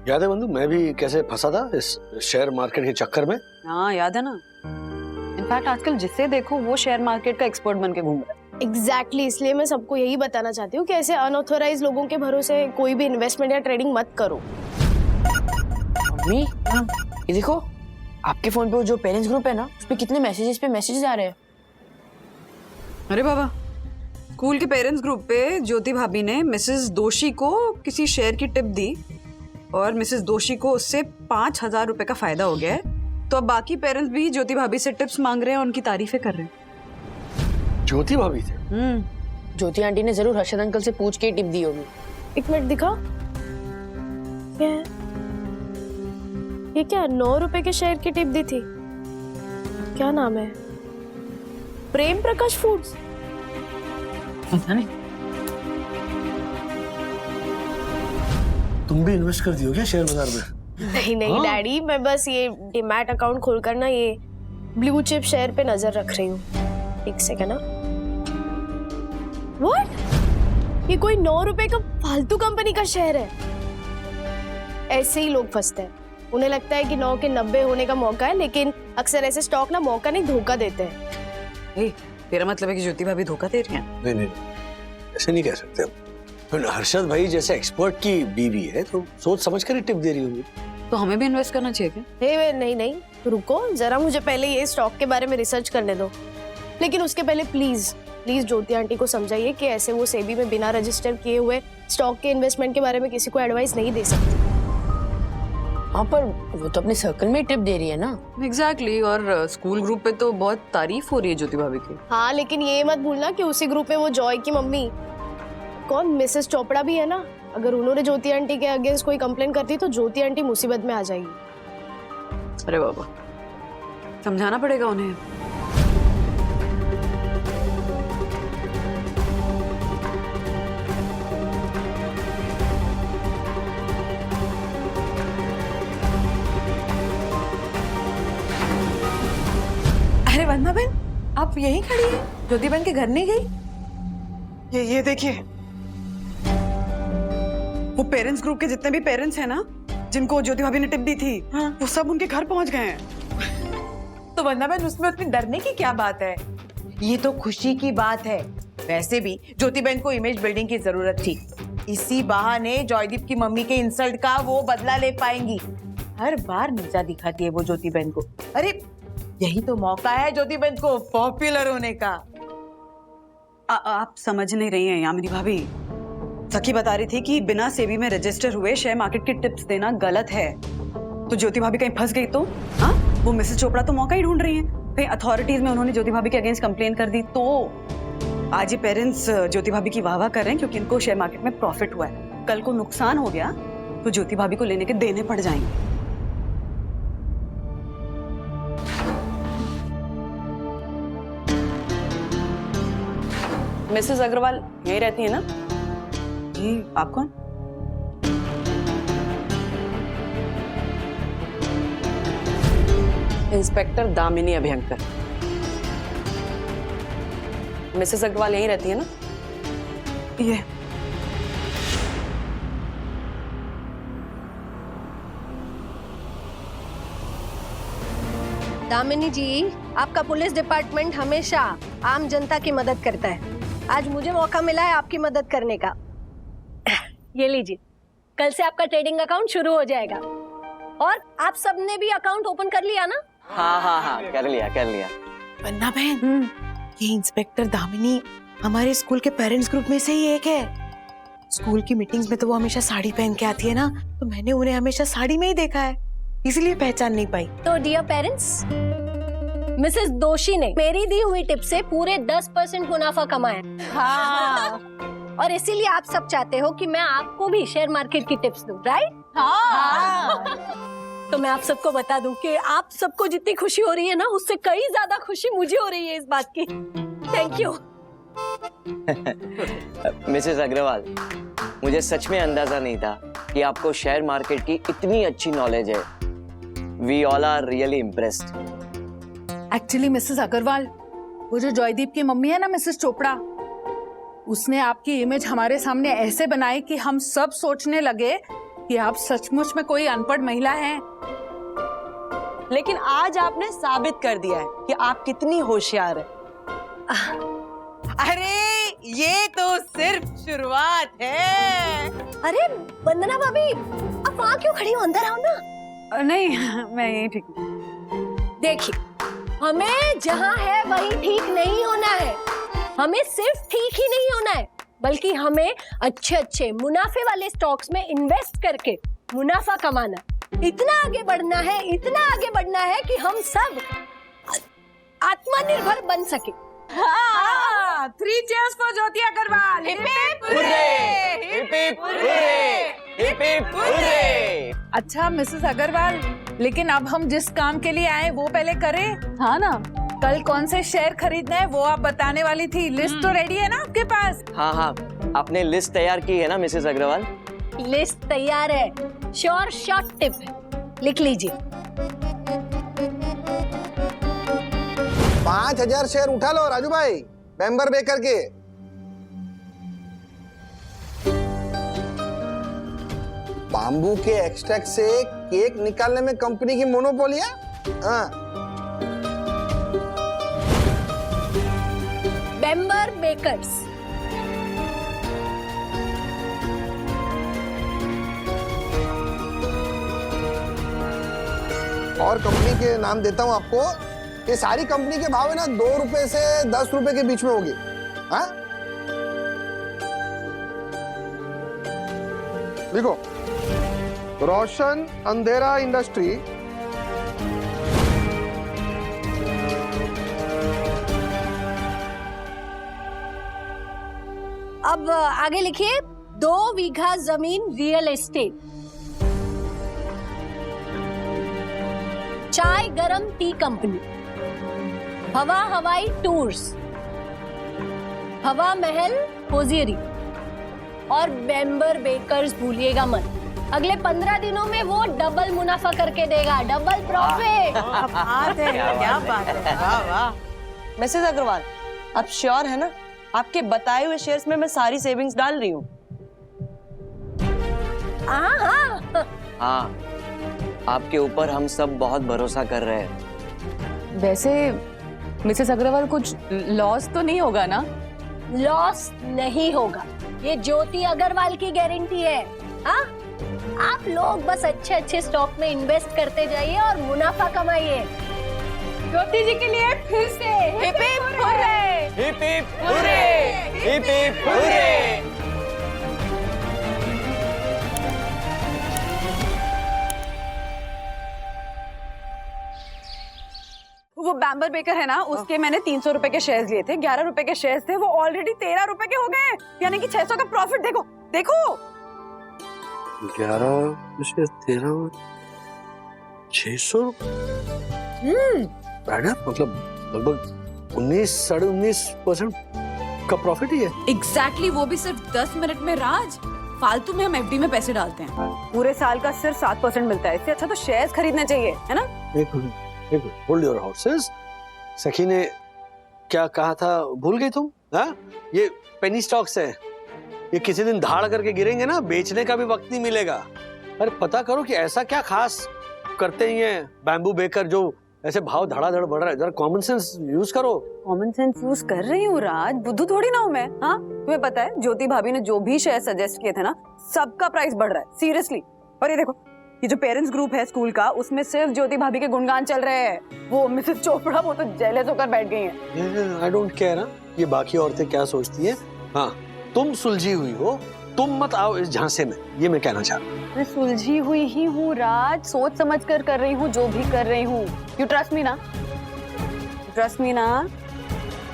याद है बंधु, मैं भी कैसे फंसा था इस शेयर मार्केट के चक्कर में? हाँ याद है ना। इनफैक्ट आजकल जिसे देखो वो शेयर मार्केट का एक्सपर्ट बन के घूम रहा है। एग्जैक्टली, इसलिए मैं सबको यही बताना चाहती हूँ कि ऐसे अनऑथराइज्ड लोगों के भरोसे कोई भी इन्वेस्टमेंट या ट्रेडिंग मत करो। मम्मी, ये देखो, आपके फोन पे वो जो पेरेंट्स ग्रुप है ना, उस पे कितने मैसेजेस आ रहे हैं। अरे बाबा, स्कूल के पेरेंट्स ग्रुप पे ज्योति भाभी ने मिसेस दोषी को किसी शेयर की टिप दी और मिसेस दोषी को उससे 5,000 रुपए का फायदा हो गया है। तो अब बाकी पेरेंट्स भी ज्योति भाभी से टिप्स मांग रहे हैं, उनकी तारीफें कर रहे हैं। ज्योति भाभी से? ज्योति आंटी ने जरूर हर्षद अंकल से पूछ के टिप दी होगी। 1 मिनट दिखा, क्या है ये? क्या 9 रुपए के शेयर की टिप दी थी? क्या नाम है? प्रेम प्रकाश फूड्स? पता नहीं। तुम भी इन्वेस्ट कर दियो क्या शेयर बाजार में? नहीं डैडी, मैं बस ये डीमैट अकाउंट खोलकर ना ये ब्लू चिप शेयर पे नजर रख रही हूँ। एक सेकंड ना। व्हाट? ये कोई 9 रुपए का फालतू कंपनी का शेयर है। ऐसे ही लोग फंसते हैं, उन्हें लगता है कि 9 के 90 होने का मौका है, लेकिन अक्सर ऐसे स्टॉक ना मौका नहीं धोखा देते हैं। तेरा मतलब है कि ज्योति भाभी धोखा दे रही हैं? नहीं, ऐसे नहीं कह सकते हम। हर्षद भाई जैसे एक्सपर्ट की बीवी है तो सोच समझ कर ही टिप दे रही होगी। तो हमें भी इन्वेस्ट करना चाहिए क्या? नहीं, रुको जरा, मुझे पहले ये स्टॉक के बारे में रिसर्च करने दो। लेकिन उसके पहले प्लीज ज्योति आंटी को समझाइए कि ऐसे वो सेबी में बिना रजिस्टर किए हुए स्टॉक के इन्वेस्टमेंट के बारे में किसी को एडवाइस नहीं दे सकती। हाँ, पर वो तो अपने सर्कल में टिप दे रही है ना। एग्जैक्टली, और स्कूल ग्रुप पे तो बहुत तारीफ हो रही है ज्योति भाभी की। हाँ, लेकिन ये मत भूलना कि उसी ग्रुप में वो जॉय की मम्मी कौन, मिसेस चोपड़ा भी है ना। अगर उन्होंने ज्योति आंटी के अगेंस्ट कोई कंप्लेन कर दी तो ज्योति आंटी मुसीबत में आ जाएगी। अरे बाबा, समझाना पड़ेगा उन्हें। वंदना बहन, आप यहीं खड़ी हैं? ज्योति बहन के घर नहीं गई? ये देखिए, वो पेरेंट्स ग्रुप के जितने भी पेरेंट्स हैं ना, जिनको ज्योति भाभी ने टिप दी थी, वो सब उनके घर पहुंच गए हैं। तो वंदना बहन, उसमें उतनी डरने की क्या बात है? ये तो खुशी की बात है। वैसे भी ज्योति बहन को इमेज बिल्डिंग की जरूरत थी। इसी बहाने जॉयदीप की मम्मी के इंसल्ट का वो बदला ले पाएंगी। हर बार नीचा दिखाती है वो ज्योति बहन को। अरे यही तो मौका है ज्योति बहन को पॉपुलर होने का। आप समझ नहीं रही हैं यामिनी भाभी। सखी बता रही थी कि बिना सेबी में रजिस्टर हुए शेयर मार्केट की टिप्स देना गलत है। तो ज्योति भाभी कहीं फंस गई तो? हाँ, वो मिसेस चोपड़ा तो मौका ही ढूंढ रही हैं। कहीं अथॉरिटीज में उन्होंने ज्योति भाभी के अगेंस्ट कंप्लेन कर दी तो आज ये पेरेंट्स ज्योति भाभी की वाह कर रहे हैं क्योंकि इनको शेयर मार्केट में प्रॉफिट हुआ है। कल को नुकसान हो गया तो ज्योति भाभी को लेने के देने पड़ जाएंगे। मिसेस अग्रवाल यहीं रहती है ना? जी, आप कौन? इंस्पेक्टर दामिनी अभ्यंकर। मिसेस अग्रवाल यहीं रहती है ना? ये दामिनी जी, आपका पुलिस डिपार्टमेंट हमेशा आम जनता की मदद करता है। आज मुझे मौका मिला है आपकी मदद करने का। ये लीजिए, कल से आपका ट्रेडिंग अकाउंट शुरू हो जाएगा। और आप सबने भी अकाउंट ओपन कर लिया ना? हाँ, कर लिया। वंदना बहन, ये इंस्पेक्टर दामिनी हमारे स्कूल के पेरेंट्स ग्रुप में से ही एक है। स्कूल की मीटिंग्स में तो वो हमेशा साड़ी पहन के आती है ना, तो मैंने उन्हें हमेशा साड़ी में ही देखा है, इसलिए पहचान नहीं पाई। तो डियर पेरेंट्स, मिसेस दोषी ने मेरी दी हुई टिप से पूरे 10% मुनाफा कमाया। हाँ। और इसीलिए आप सब चाहते हो कि मैं आपको भी शेयर मार्केट की टिप्स दूं, राइट? हाँ। तो मैं आप सबको बता दूं कि आप सबको जितनी खुशी हो रही है ना, उससे कई ज्यादा खुशी मुझे हो रही है इस बात की। Thank you. मिसेस अग्रवाल, मुझे सच में अंदाजा नहीं था कि आपको शेयर मार्केट की इतनी अच्छी नॉलेज है। We all are really impressed. Actually Mrs Agarwal, वो जो जॉयदीप की मम्मी है ना, मिसेस चोपड़ा, उसने आपकी इमेज हमारे सामने ऐसे बनाई कि हम सब सोचने लगे कि आप सचमुच में कोई अनपढ़ महिला हैं। लेकिन आज आपने साबित कर दिया है कि आप कितनी होशियार हैं। अरे ये तो सिर्फ शुरुआत है। अरे वंदना भाभी, आप वहाँ क्यों खड़ी हो? अंदर आओ ना। नहीं, मैं यही ठीक हूँ। देखिए, हमें जहाँ है वही ठीक नहीं होना है। हमें सिर्फ ठीक ही नहीं होना है, बल्कि हमें अच्छे मुनाफे वाले स्टॉक्स में इन्वेस्ट करके मुनाफा कमाना। इतना आगे बढ़ना है कि हम सब आत्मनिर्भर बन सके। हाँ, 3 cheers for Jyoti Agarwal. Hip hip hurray, hip hip hurray, hip hip hurray. अच्छा मिसेस अग्रवाल, लेकिन अब हम जिस काम के लिए आए वो पहले करें। हाँ ना, कल कौन से शेयर खरीदने हैं वो आप बताने वाली थी। लिस्ट तो रेडी है ना आपके पास? हाँ, आपने लिस्ट तैयार की है ना मिसेस अग्रवाल? लिस्ट तैयार है। श्योर शॉर्ट टिप लिख लीजिए। 5000 शेयर उठा लो राजू भाई, मेंबर बेकर के। बाम्बू के एक्सट्रैक्ट से केक निकालने में कंपनी की मोनोपोली है। हाँ। Member bakers. और कंपनी के नाम देता हूं आपको। ये सारी कंपनी के भाव है ना 2 रुपए से 10 रुपए के बीच में होगी। हाँ, देखो, रोशन अंधेरा इंडस्ट्री, अब आगे लिखिए 2 बीघा जमीन रियल एस्टेट। चाय गरम टी कंपनी, हवा हवाई टूर्स, हवा महल होजियरी और मेंबर बेकर्स भूलिएगा मत। अगले 15 दिनों में वो डबल मुनाफा करके देगा, डबल प्रॉफिट। बात है, क्या बात है, वाह वाह। मिसेस अग्रवाल, आप श्योर है ना? आपके बताए हुए शेयर्स में मैं सारी सेविंग्स डाल रही हूँ। हाँ, आपके ऊपर हम सब बहुत भरोसा कर रहे हैं। वैसे मिसेस अग्रवाल कुछ लॉस तो नहीं होगा ना? लॉस नहीं होगा, ये ज्योति अग्रवाल की गारंटी है। हाँ, आप लोग बस अच्छे अच्छे स्टॉक में इन्वेस्ट करते जाइए और मुनाफा कमाइए। ज्योति जी के लिए फिर से hip hip hurray, hip hip hurray, hip hip hurray. वो बैम्बर बेकर है ना, उसके मैंने 300 रुपए के शेयर्स लिए थे, 11 रुपए के शेयर्स थे, वो ऑलरेडी 13 रुपए के हो गए, यानी कि 600 का प्रॉफिट। देखो देखो, 11 से 13 600 मतलब लगभग 19-19.5% का प्रॉफिट ही है। एग्जैक्टली, वो भी सिर्फ 10 मिनट में। राज, फालतू में हम एफडी में पैसे डालते हैं, पूरे साल का सिर्फ 7% मिलता है। इससे अच्छा तो शेयर्स खरीदने चाहिए, है ना? एक मिनट, होल्ड योर हॉर्सेस। सखी ने क्या कहा था, भूल गई तुम? हाँ, ये पेनी स्टॉक्स है, ये किसी दिन धाड़ करके गिरेंगे ना, बेचने का भी वक्त नहीं मिलेगा। अरे पता करो कि ऐसा क्या खास करते ही हैं बैम्बू बेकर जो ऐसे भाव धड़ाधड़ बढ़ रहा है। जरा कॉमन सेंस यूज करो। कॉमन सेंस यूज कर रही हूँ राज, बुद्धू थोड़ी ना हूँ मैं। हाँ, तुम्हें पता है ज्योति भाभी ने जो भी शेयर सजेस्ट किए थे ना, सबका प्राइस बढ़ रहा है सीरियसली। और ये देखो, ये जो पेरेंट्स ग्रुप है स्कूल का, उसमें सिर्फ ज्योति भाभी के गुणगान चल रहे हैं। वो मिसेस चोपड़ा, वो तो जेलस होकर बैठ गई हैं। आई डोंट केयर ये बाकी औरतें क्या सोचती हैं। हाँ, तुम सुलझी हुई हो, तुम मत आओ इस झांसे में, ये मैं कहना चाह रहा हूँ। मैं सुलझी हुई ही हूँ राज, सोच समझ कर रही हूँ जो भी कर रही हूँ। यू ट्रस्ट मी ना? ट्रस्ट मी ना?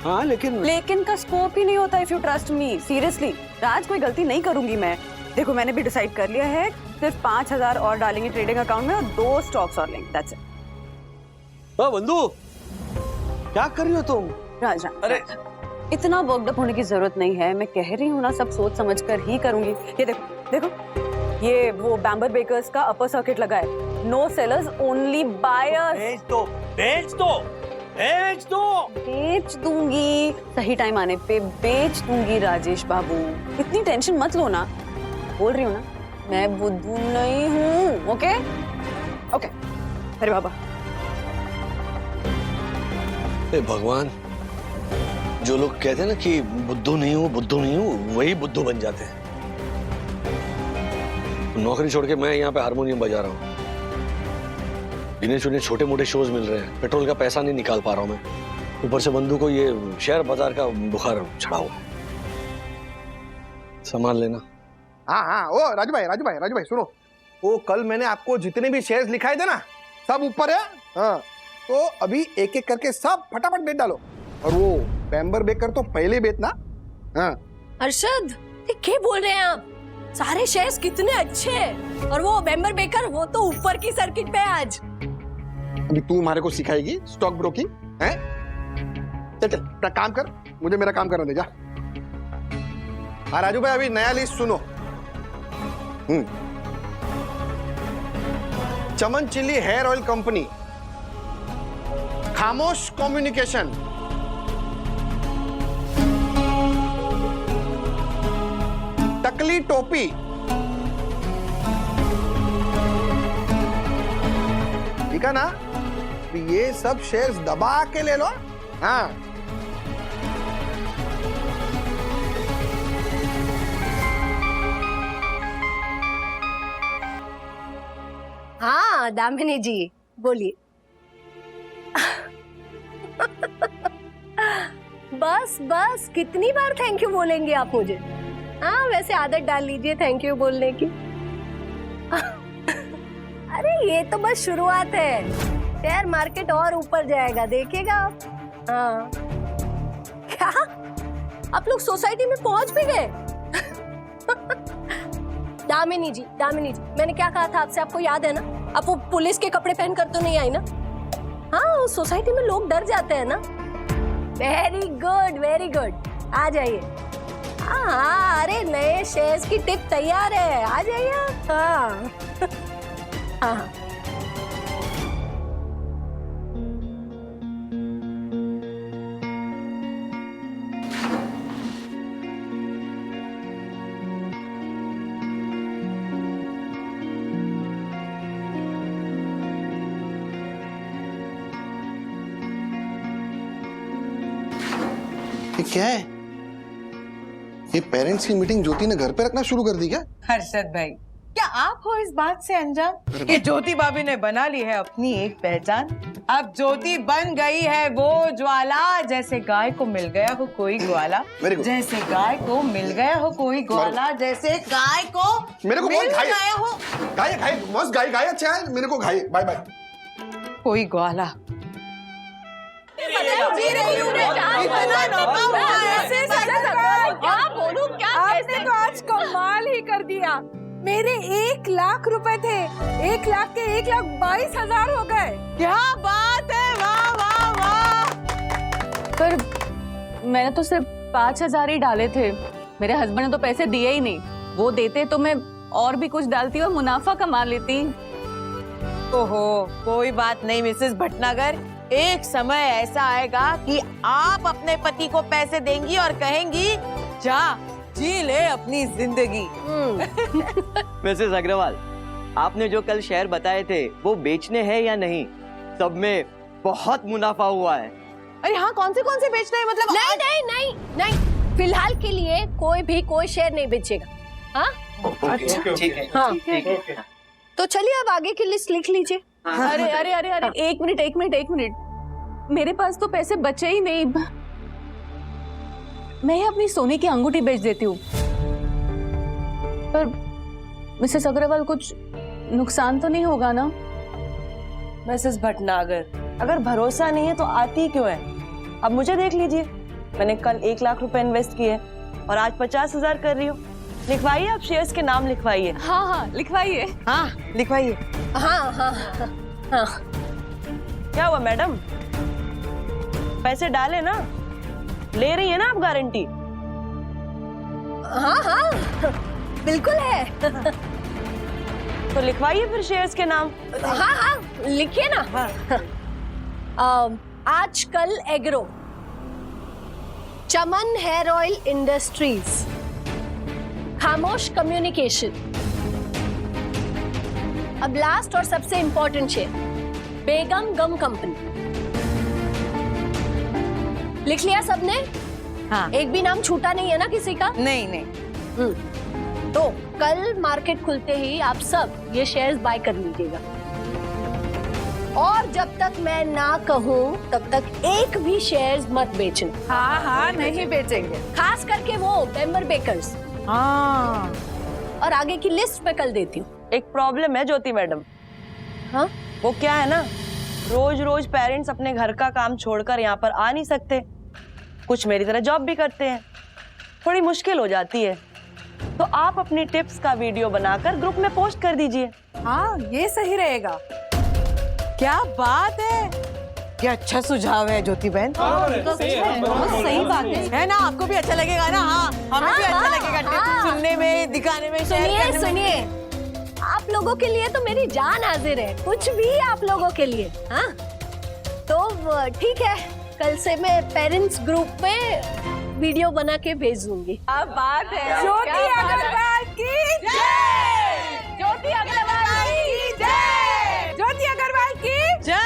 हाँ, लेकिन का स्कोप ही नहीं होता if you trust me. Seriously Raj, कोई गलती नहीं करूंगी मैं। देखो, मैंने भी डिसाइड कर लिया है, सिर्फ 5,000 और डालेंगे ट्रेडिंग अकाउंट में और 2 स्टॉक्स और लेंगे, दैट्स इट। बंधु, क्या कर रही हो तुम? राज, अरे इतना वर्कड अप होने की जरूरत नहीं है, मैं कह रही हूँ ना, सब सोच समझ कर ही करूंगी। ये देखो देखो, ये वो बैम्बर बेकर्स का अपर सर्किट लगा है, नो सेलर्स ओनली बायर्स। बेच दो, बेच दो, बेच दो। बेच दूंगी, सही टाइम आने पे बेच दूंगी राजेश बाबू, इतनी टेंशन मत लो ना। बोल रही हूँ ना, मैं बुद्धू नहीं हूँ। ओके ओके, अरे बाबा। भगवान, जो लोग कहते हैं ना कि बुद्धू नहीं हूँ, वही बुद्धू बन जाते हैं। नौकरी छोड़ के मैं यहाँ पे हारमोनियम बजा रहा हूँ, गिने चुने छोटे मोटे शोज मिल रहे हैं, पेट्रोल का पैसा नहीं निकाल पा रहा हूँ मैं, ऊपर से बंधु को ये शेयर बाजार का बुखार चढ़ा हुआ है। संभाल लेना। हाँ, ओ राजू भाई सुनो, वो कल मैंने आपको जितने भी शेयर्स लिखाए थे ना, सब ऊपर है। हाँ, तो अभी एक एक करके सब फटाफट बेच डालो, और वो बैम्बर बेकर तो पहले बेचना। हाँ। अरशद, ये क्या बोल रहे हैं आप? सारे शेयर्स कितने अच्छे हैं, और वो बैम्बर बेकर, वो तो ऊपर की सर्किट पे आज। अभी तू हमारे को सिखाएगी स्टॉक ब्रोकिंग? हैं? चल अपना काम कर, मुझे मेरा काम करने दे जा। हाँ राजू भाई, अभी नया लिस्ट सुनो। चमन चिल्ली हेयर ऑयल कंपनी, खामोश कम्युनिकेशन, टकली टोपी, ठीक है ना? ये सब शेयर्स दबा के ले लो। हाँ, हाँ दामिनी जी, बोलिए। बस बस, कितनी बार थैंक यू बोलेंगे आप मुझे? हाँ, वैसे आदत डाल लीजिए थैंक यू बोलने की। अरे ये तो बस शुरुआत है, शेयर मार्केट और ऊपर जाएगा, देखिएगा आप। हाँ, क्या आप लोग सोसाइटी में पहुंच भी गए? दामिनी जी, मैंने क्या कहा था आपसे, आपको याद है ना? आप वो पुलिस के कपड़े पहनकर तो नहीं आई ना? हाँ, उस सोसाइटी में लोग डर जाते हैं ना। वेरी गुड, आ जाइए, हाँ, अरे नए शेयर्स की टिप तैयार है, आ जाइए। हाँ हाँ ये क्या है? ये पेरेंट्स की मीटिंग ज्योति ने घर पे रखना शुरू कर दी क्या? हर्षद भाई, क्या आप हो इस बात से अनजान कि ज्योति भाभी ने बना ली है अपनी एक पहचान? अब ज्योति बन गई है वो ज्वाला, जैसे गाय को मिल गया हो कोई ग्वाला, जैसे गाय को मिल गया हो कोई ग्वाला, जैसे गाय को मेरे को मिल घाय गया हो घाय मस्त घाय अच्छा है, मेरे को घाय बाय बाय कोई ग्वाला। आपने तो आज कमाल ही कर दिया। मेरे 1 लाख रुपए थे, 1 लाख के 1,22,000 हो गए। क्या बात है, वाह वाह वाह। पर मैंने तो सिर्फ 5,000 ही डाले थे। मेरे हस्बैंड ने तो पैसे दिए ही नहीं। वो देते तो मैं और भी कुछ डालती और मुनाफा कमा लेती। ओहो, कोई बात नहीं मिसेस भटनागर, एक समय ऐसा आएगा कि आप अपने पति को पैसे देंगी और कहेंगी जा जी ले अपनी जिंदगी। मिसेस अग्रवाल, आपने जो कल शेयर बताए थे वो बेचने हैं या नहीं? सब में बहुत मुनाफा हुआ है। अरे हाँ, कौन से बेचना है मतलब? नहीं नहीं नहीं नहीं, फिलहाल के लिए कोई शेयर नहीं बेचेगा। हाँ ठीक है, हाँ ठीक है। तो चलिए अब आगे की लिस्ट लिख लीजिए। अरे अरे अरे अरे, एक मिनट, मेरे पास तो पैसे बचे ही नहीं। मैं अपनी सोने की अंगूठी बेच देती हूँ। पर मिसेस अग्रवाल, कुछ नुकसान तो नहीं होगा ना? मिसेस भटनागर, अगर भरोसा नहीं है तो आती क्यों है? अब मुझे देख लीजिए, मैंने कल 1 लाख रुपए इन्वेस्ट किए और आज 50,000 कर रही हूँ। लिखवाइए, आप शेयर्स के नाम लिखवाइए। हाँ लिखवाइए। हाँ लिखवाइए। हाँ हाँ हाँ। क्या हुआ मैडम, पैसे डाले ना? ले रही है ना आप गारंटी? हाँ हाँ बिल्कुल है। तो लिखवाइए फिर शेयर्स के नाम। हाँ हाँ लिखिए ना। आजकल एग्रो, चमन हेयर ऑयल इंडस्ट्रीज, खामोश कम्युनिकेशन, अब लास्ट और सबसे इंपॉर्टेंट शेयर बेगम गम कंपनी। लिख लिया सबने? हाँ। एक भी नाम छूटा नहीं है ना किसी का? नहीं। तो कल मार्केट खुलते ही आप सब ये शेयर्स बाय कर लीजिएगा और जब तक मैं ना कहूँ तब तक एक भी शेयर्स मत बेचना। हाँ नहीं बेचेंगे। खास करके वो मेंबर बेकर्स। हाँ। और आगे की लिस्ट मैं कल देती हूँ। एक प्रॉब्लम है ज्योति मैडम। हाँ? वो क्या है ना, रोज रोज पेरेंट्स अपने घर का काम छोड़कर यहाँ पर आ नहीं सकते। कुछ मेरी तरह जॉब भी करते हैं, थोड़ी मुश्किल हो जाती है। तो आप अपनी टिप्स का वीडियो बनाकर ग्रुप में पोस्ट कर दीजिए। हाँ ये सही रहेगा। क्या बात है, क्या अच्छा सुझाव है ज्योति बहन। बहुत सही बात है ना? आपको भी अच्छा लगेगा ना? हाँ, हमें भी अच्छा लगेगा टिप्स सुनने में, दिखाने में, शेयर करने में। सुनिए, आप लोगों के लिए तो मेरी जान हाजिर है, कुछ भी आप लोगों के लिए। हाँ तो ठीक है, कल से मैं पेरेंट्स ग्रुप में वीडियो बना के भेज दूंगी। क्या बात है। ज्योति अग्रवाल की जय, ज्योति अग्रवाल की जय, ज्योति अग्रवाल की जय।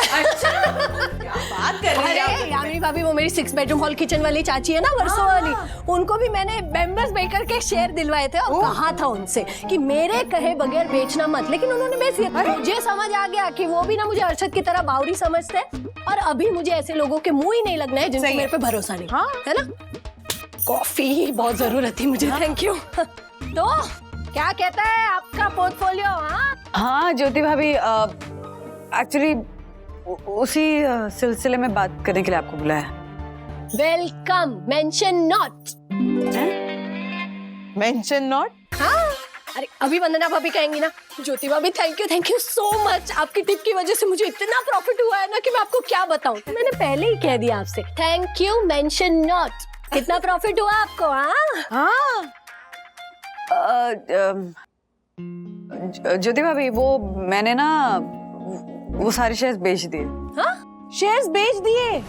अच्छा, क्या बात कर रही है? अरे यामिनी भाभी, वो मेरी 6 बेडरूम हॉल किचन वाली चाची है ना, वर्षों वाली, उनको भी मैंने मेंबर्स बेकर के शेयर दिलवाए थे और कहा था उनसे कि मेरे कहे बगैर बेचना मत, लेकिन उन्होंने बेच दिया। मुझे समझ आ गया कि वो भी ना मुझे अर्शद की तरह बावरी समझते हैं और अभी मुझे ऐसे लोगों के मुंह ही नहीं लगना है जिनको मेरे पे भरोसा नहीं। हाँ? है ना? कॉफी बहुत जरूरत थी मुझे। Thank you. तो क्या कहता है आपका पोर्टफोलियो? हाँ ज्योति भाभी, एक्चुअली उसी सिलसिले में बात करने के लिए आपको बुलाया। Welcome, mention not. Mention not? हाँ, अरे अभी वंदना भाभी कहेंगी ना, ज्योति भाभी थैंक यू सो मच, आपकी टिप की वजह से मुझे इतना प्रॉफिट हुआ है ना कि मैं आपको क्या बताऊं। मैंने पहले ही कह दिया आपसे, थैंक यू मेंशन नॉट। कितना प्रॉफिट हुआ आपको? हाँ ज्योति भाभी, वो मैंने ना वो सारे शेयर्स बेच दिए। हाँ, शेयर्स बेच दिए?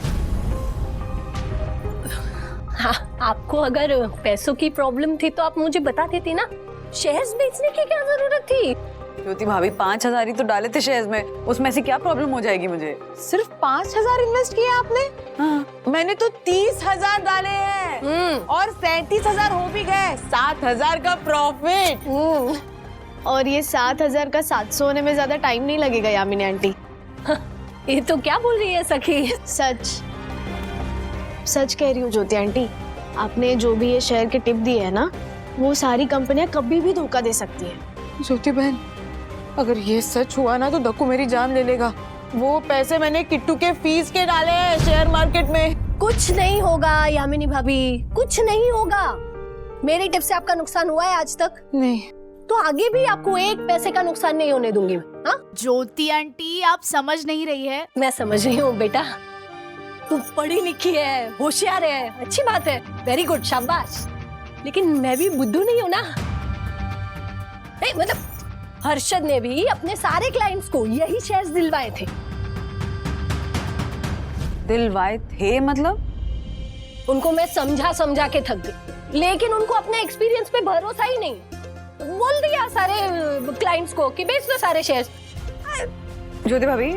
हाँ, आपको अगर पैसों की प्रॉब्लम थी तो आप मुझे बता देती ना, शेयर्स बेचने की क्या जरूरत थी? ज्योति भाभी 5,000 ही तो डाले थे शेयर्स में, उसमें से क्या प्रॉब्लम हो जाएगी मुझे? सिर्फ 5,000 इन्वेस्ट किए आपने? हाँ। मैंने तो 30,000 डाले हैं और 37,000 हो भी गए, 7,000 का प्रॉफिट। और ये 7,000 का 700 होने में ज्यादा टाइम नहीं लगेगा यामिनी आंटी। ये तो क्या बोल रही है सखी? सच कह रही हूँ ज्योति आंटी, आपने जो भी ये शेयर के टिप दिए है ना, वो सारी कंपनियां कभी भी धोखा दे सकती हैं। ज्योति बहन, अगर ये सच हुआ ना तो दक्कू मेरी जान ले लेगा। वो पैसे मैंने किट्टू के फीस के डाले हैं शेयर मार्केट में। कुछ नहीं होगा यामिनी भाभी, कुछ नहीं होगा। मेरी टिप से आपका नुकसान हुआ है आज तक? नहीं। तो आगे भी आपको एक पैसे का नुकसान नहीं होने दूंगी मैं। हाँ? ज्योति आंटी, आप समझ नहीं रही है। मैं समझ रही हूँ बेटा, तू पढ़ी लिखी है, होशियार है, अच्छी बात है, वेरी गुड, शाबाश। लेकिन मैं भी बुद्धू नहीं हूँ ना। नहीं, मतलब हर्षद ने भी अपने सारे क्लाइंट्स को यही शेयर्स दिलवाए थे। दिलवाए थे मतलब? उनको मैं समझा के थक गई, लेकिन उनको अपने एक्सपीरियंस पे भरोसा ही नहीं। बोल दिया सारे क्लाइंट्स को कि बेच दो सारे शेयर्स। ज्योति भाभी,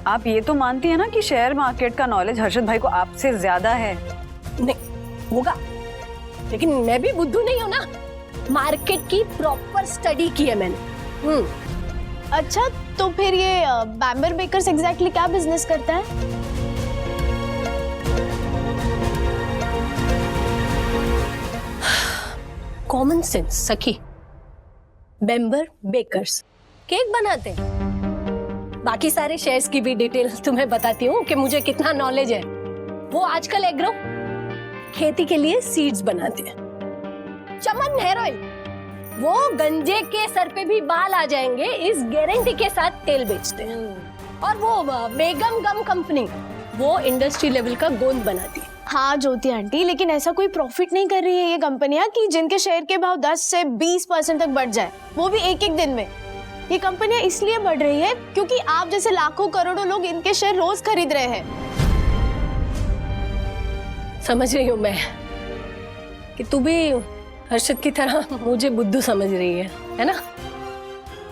आप ये तो मानती है ना कि शेयर मार्केट का नॉलेज हर्षद भाई को आपसे ज्यादा है? नहीं होगा, लेकिन मैं भी बुद्धू नहीं हूँ ना। मार्केट की प्रॉपर स्टडी की है मैंने। अच्छा, तो फिर ये बैम्बर बेकर्स एग्जैक्टली क्या बिजनेस करता है? कॉमन सेंस सखी। बैम्बर बेकर्स केक बनाते हैं। बाकी सारे शेयर्स की भी डिटेल तुम्हें बताती हूँ कि मुझे कितना नॉलेज है। वो आजकल एग्रो खेती के लिए सीड्स बनाते हैं। चमन हेयर ऑयल, वो गंजे के सर पे भी बाल आ जाएंगे इस गारंटी के साथ तेल बेचते हैं। और वो बेगम गम कंपनी, वो इंडस्ट्री लेवल का गोंद बनाती है। हाँ ज्योति आंटी, लेकिन ऐसा कोई प्रॉफिट नहीं कर रही है ये कंपनियां कि जिनके शेयर के भाव 10 से 20% तक बढ़ जाए, वो भी एक दिन में। ये कंपनियां इसलिए बढ़ रही है क्योंकि आप जैसे लाखों करोड़ों लोग इनके शेयर रोज खरीद रहे हैं। समझ रही हूँ मैं कि तू भी हर्षद की तरह मुझे बुद्धू समझ रही है ना?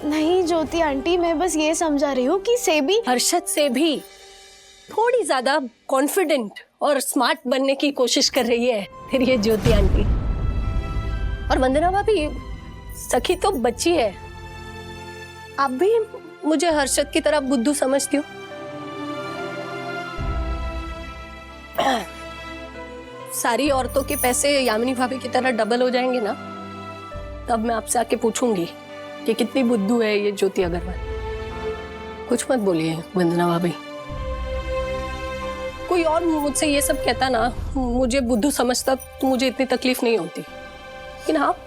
नहीं ज्योति आंटी, मैं बस ये समझा रही हूँ कि सेबी हर्षद से भी थोड़ी ज्यादा कॉन्फिडेंट और स्मार्ट बनने की कोशिश कर रही है फिर ये ज्योति आंटी। और वंदना भाभी, सखी तो बच्ची है, आप भी मुझे हर्षद की तरह बुद्धू समझती हो? सारी औरतों के पैसे यामिनी भाभी की तरह डबल हो जाएंगे ना, तब मैं आपसे आके पूछूंगी कि कितनी बुद्धू है ये ज्योति अग्रवाल। कुछ मत बोलिए वंदना भाभी। कोई और मुझसे ये सब कहता ना, मुझे बुद्धू समझता तो मुझे इतनी तकलीफ नहीं होती। लेकिन आप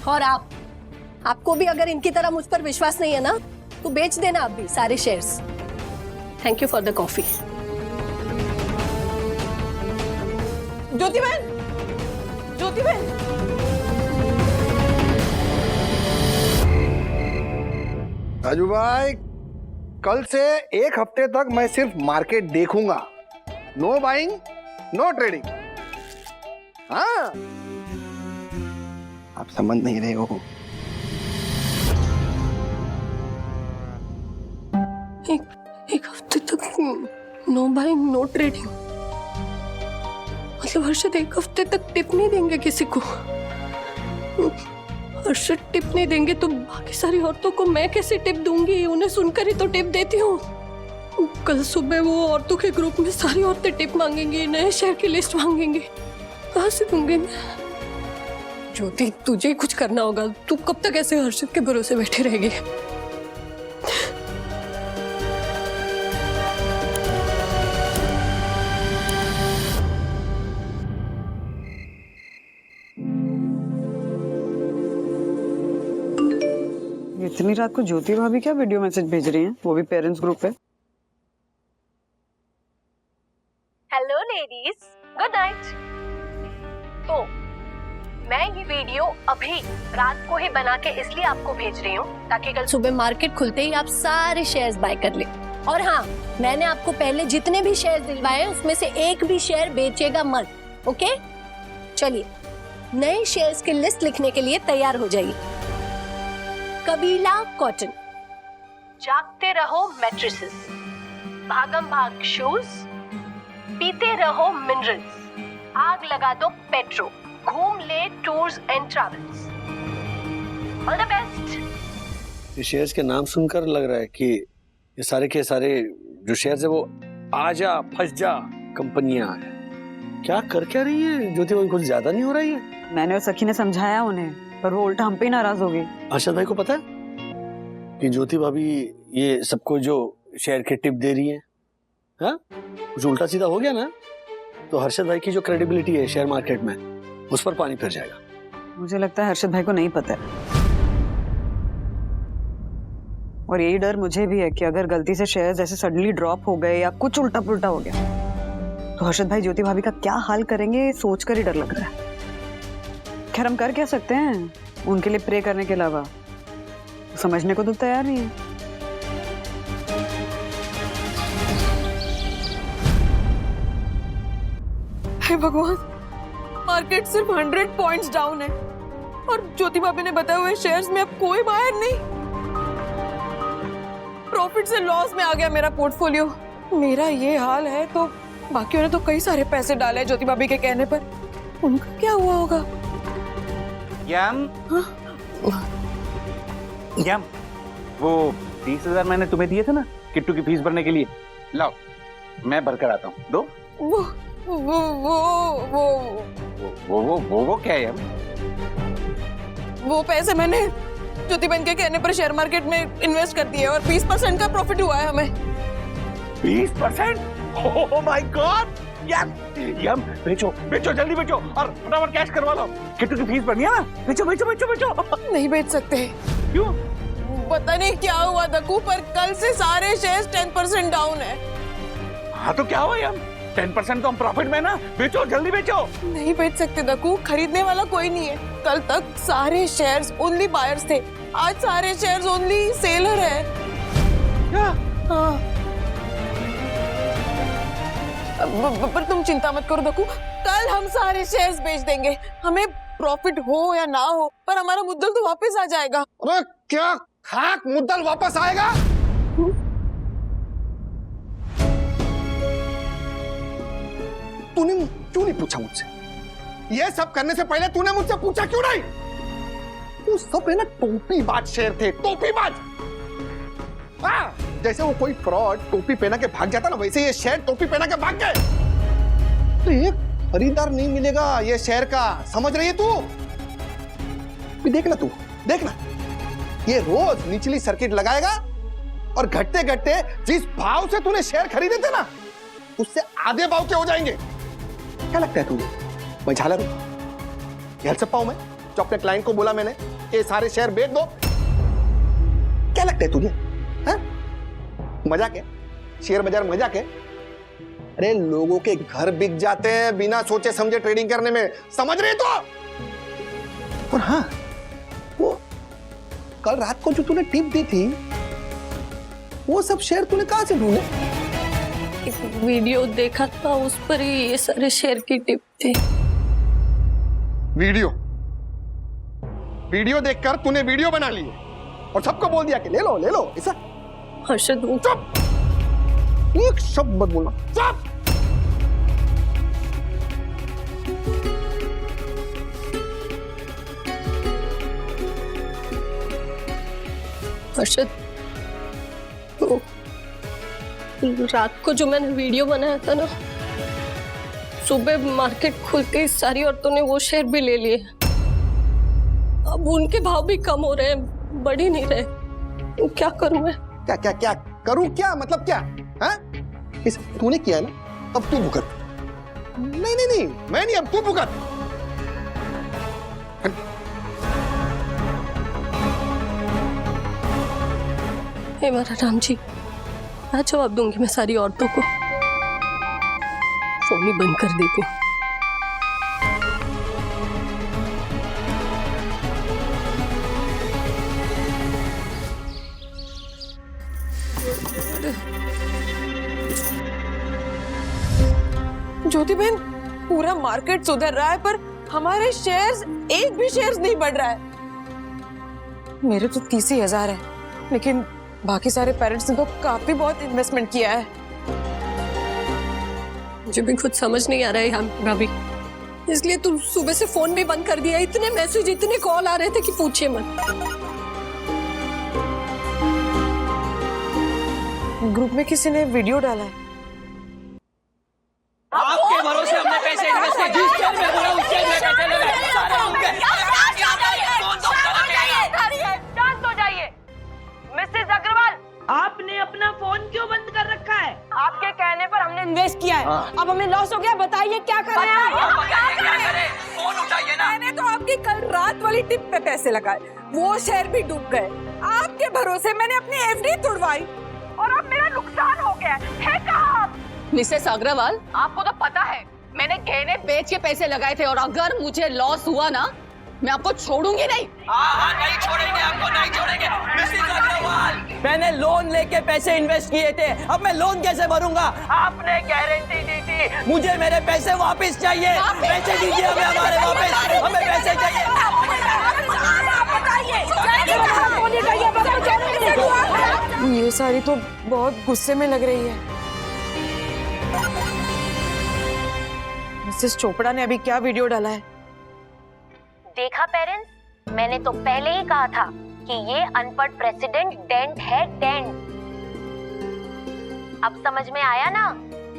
और आपको भी अगर इनकी तरह मुझ पर विश्वास नहीं है ना, तो बेच देना आप भी सारे shares. Thank you for the coffee. Jyoti बहन, ज्योति बहन, राजू भाई, कल से 1 हफ्ते तक मैं सिर्फ मार्केट देखूंगा। No buying, no trading. हाँ, आप समझ नहीं रहे हो। एक हफ्ते तक नो बाइंग नो ट्रेडिंग, मतलब हर्षद 1 हफ्ते तक टिप नहीं देंगे किसी को? हर्षद टिप नहीं देंगे तो बाकी सारी औरतों को मैं कैसे टिप दूंगी? उन्हें सुनकर ही तो टिप देती हूँ। कल सुबह वो औरतों के ग्रुप में सारी औरतें टिप मांगेंगी, नए शेयर की लिस्ट मांगेंगी, कहाँ से दूंगी मैं? ज्योति, तुझे कुछ करना होगा। तू कब तक ऐसे हर्षद के भरोसे बैठे रहेगी? इतनी रात को ज्योति भाभी क्या वीडियो मैसेज भेज रही हैं, वो भी पेरेंट्स ग्रुप पे। Hello ladies, good night. तो मैं ये वीडियो अभी रात को ही बना के इसलिए आपको भेज रही हूँ ताकि कल सुबह मार्केट खुलते ही आप सारे शेयर्स बाय कर ले। और हाँ, मैंने आपको पहले जितने भी शेयर्स दिलवाए हैं उसमें से एक भी शेयर बेचेगा मत, ओके? चलिए नए शेयर्स की लिस्ट लिखने के लिए तैयार हो जाइए। कबीला कॉटन, जागते रहो मैट्रेसेस, भागम भाग शूज, पीते रहो मिनरल्स, आग लगा दो पेट्रो, घूम ले tours and travels. All the best. ये शेयर्स के नाम सुनकर लग रहा है कि ये सारे के सारे जो शेयर्स है वो आजा फंस जा कंपनियां हैं। क्या कर क्या रही है ज्योति भाई, कुछ ज्यादा नहीं हो रही है? मैंने और सखी ने समझाया उन्हें, पर वो उल्टा हम पे ही नाराज हो गई। अर्शद भाई को पता है कि ज्योति भाभी ये सबको जो शेयर के टिप दे रही है, हाँ? कुछ उल्टा सीधा हो गया ना तो हर्षद भाई की जो क्रेडिबिलिटी है शेयर मार्केट में उस पर पानी फिर जाएगा। मुझे लगता है हर्षद भाई को नहीं पता है, और यही डर मुझे भी है कि अगर गलती से शेयर्स ऐसे सडनली ड्रॉप हो गए या कुछ उल्टा पुल्टा हो गया तो हर्षद भाई ज्योति भाभी का क्या हाल करेंगे, सोचकर ही डर लग रहा है। खैर हम कर क्या सकते हैं उनके लिए प्रे करने के अलावा, समझने को तो तैयार नहीं है। हे भगवान, मार्केट सिर्फ 100 पॉइंट्स डाउन है और ज्योति भाभी ने बताए हुए शेयर्स में अब कोई बायर नहीं। प्रॉफिट से लॉस में आ गया मेरा पोर्टफोलियो। मेरा ये हाल है तो बाकियों ने तो कई सारे पैसे डाले हैं ज्योति भाभी के कहने पर, उनका क्या हुआ होगा? यम, वो 30,000 मैंने तुम्हें दिए थे ना किट्टू की फीस भरने के लिए, लाओ मैं भर कर आता हूँ, दो। वो क्या है यार? वो पैसे मैंने ज्योति बहन के कहने पर शेयर मार्केट में इन्वेस्ट कर दिए और 20% का प्रॉफिट हुआ है हमें। 20%? Oh my God! यम, बेचो बेचो, जल्दी बेचो और फटाफट कैश करवा लो, किट्टू की फीस भरनी है ना। बेचो बेचो बेचो बेचो। नहीं बेच सकते। क्यों? पता नहीं क्या हुआ दक्कू, पर कल से सारे शेयर्स 10% डाउन है। हाँ तो क्या हुआ यम, 10% तो हम प्रॉफिट में ना, बेचो जल्दी बेचो। नहीं बेच सकते दक्कू, खरीदने वाला कोई नहीं है। कल तक सारे शेयर्स ओनली बायर्स थे, आज सारे शेयर्स ओनली सेलर है। क्या? हाँ। पर तुम चिंता मत करो दक्कू, कल हम सारे शेयर्स बेच देंगे। हमें प्रॉफिट हो या ना हो, पर हमारा मुद्दल तो वापस आ जाएगा। अरे क्या खाक मुद्दल वापस आएगा? तूने क्यों नहीं पूछा मुझसे? ये सब करने से पहले तूने मुझसे पूछा क्यों नहीं? वो सब है ना टोपीबाज शेर थे, टोपीबाज। हाँ, जैसे वो कोई फ्रॉड टोपी पहना के भाग जाता ना, वैसे ये शेर टोपी पहना के भाग गए। तो एक खरीदार नहीं मिलेगा ये शेर का, समझ रही है तू? देखना तू, देखना, ये रोज निचली सर्किट लगाएगा और घटते घटते जिस भाव से तूने शेयर खरीदे थे ना उससे आधे भाव के हो जाएंगे। क्या लगता है तुझे मैं झालर हूं? झेल सकता हूं मैं जो अपने क्लाइंट को बोला मैंने ये सारे शेयर बेच दो? क्या लगता है तुझे? मजाक है, शेयर बाजार मजाक है। अरे लोगों के घर बिक जाते हैं बिना सोचे समझे ट्रेडिंग करने में, समझ रहे तो? और हाँ, वो कल रात को जो तूने टिप दी थी वो सब शेयर तूने कहां से ढूंढे? वीडियो देखा था, उस पर ही ये सारे शेयर की टिप थी। वीडियो देखकर तूने वीडियो बना ली और सबको बोल दिया कि ले लो ऐसा? हर्षद चुप, एक शब्द मत बोलना, चुप। हर्षद, तो रात को जो मैंने वीडियो बनाया था ना, सुबह मार्केट खुलते ही सारी औरतों ने वो शेयर भी ले लिए। अब उनके भाव भी कम हो रहे हैं, बढ़ ही नहीं रहे। तो क्या करूं मैं? क्या करूं? क्या मतलब क्या? इस तूने किया है ना, अब तू भुगत। नहीं, मैं नहीं, अब तू भुगत। हे मारा राम जी, क्या जवाब दूंगी मैं सारी औरतों को? फोन ही बंद कर देती हूँ। ज्योति बहन, पूरा मार्केट सुधर रहा है पर हमारे शेयर्स, एक भी शेयर्स नहीं बढ़ रहा है। मेरे तो 30,000 है, लेकिन बाकी सारे पेरेंट्स ने तो काफी बहुत इन्वेस्टमेंट किया है। मुझे भी खुद समझ नहीं आ रहा है हम भाभी, इसलिए तू सुबह से फोन भी बंद कर दिया। इतने मैसेज, इतने कॉल आ रहे थे कि पूछिए मत। ग्रुप में किसी ने वीडियो डाला है। आपके भरोसे हमने पैसे इन्वेस्ट किए, जिस शेयर में बोला उस शेयर में पैसे लगे सारे उनके। शांत हो जाइए। मिसेस अग्रवाल, आपने अपना फोन क्यों बंद कर रखा है? आपके कहने पर हमने इन्वेस्ट किया है। अब हमें लॉस हो गया, बताइए क्या करें? फोन उठाइए ना। मैंने तो आपकी कल रात वाली टिप पे पैसे लगाए, वो शेयर भी डूब गए। आपके भरोसे मैंने अपनी एफडी तुड़वाई और अब मेरा नुकसान हो गया है कहाँ आप? मिसेस अग्रवाल, आपको तो पता है मैंने गहने बेच के पैसे लगाए थे, और अगर मुझे लॉस हुआ ना, मैं आपको छोड़ूंगी नहीं। नहीं छोड़ेंगे, आपको नहीं छोड़ेंगे। मिसेस अग्रवाल, मैंने लोन लेके पैसे इन्वेस्ट किए थे, अब मैं लोन कैसे भरूंगा? आपने गारंटी दी थी, मुझे मेरे पैसे वापस चाहिए। पैसे दीजिए हमें, हमारे वापस, हमें पैसे चाहिए। ये सारी तो बहुत गुस्से में लग रही है। मिसेस चोपड़ा ने अभी क्या वीडियो डाला है? देखा पेरेंट्स, मैंने तो पहले ही कहा था कि ये अनपढ़ प्रेसिडेंट डेंट है, डेंट। अब समझ में आया ना?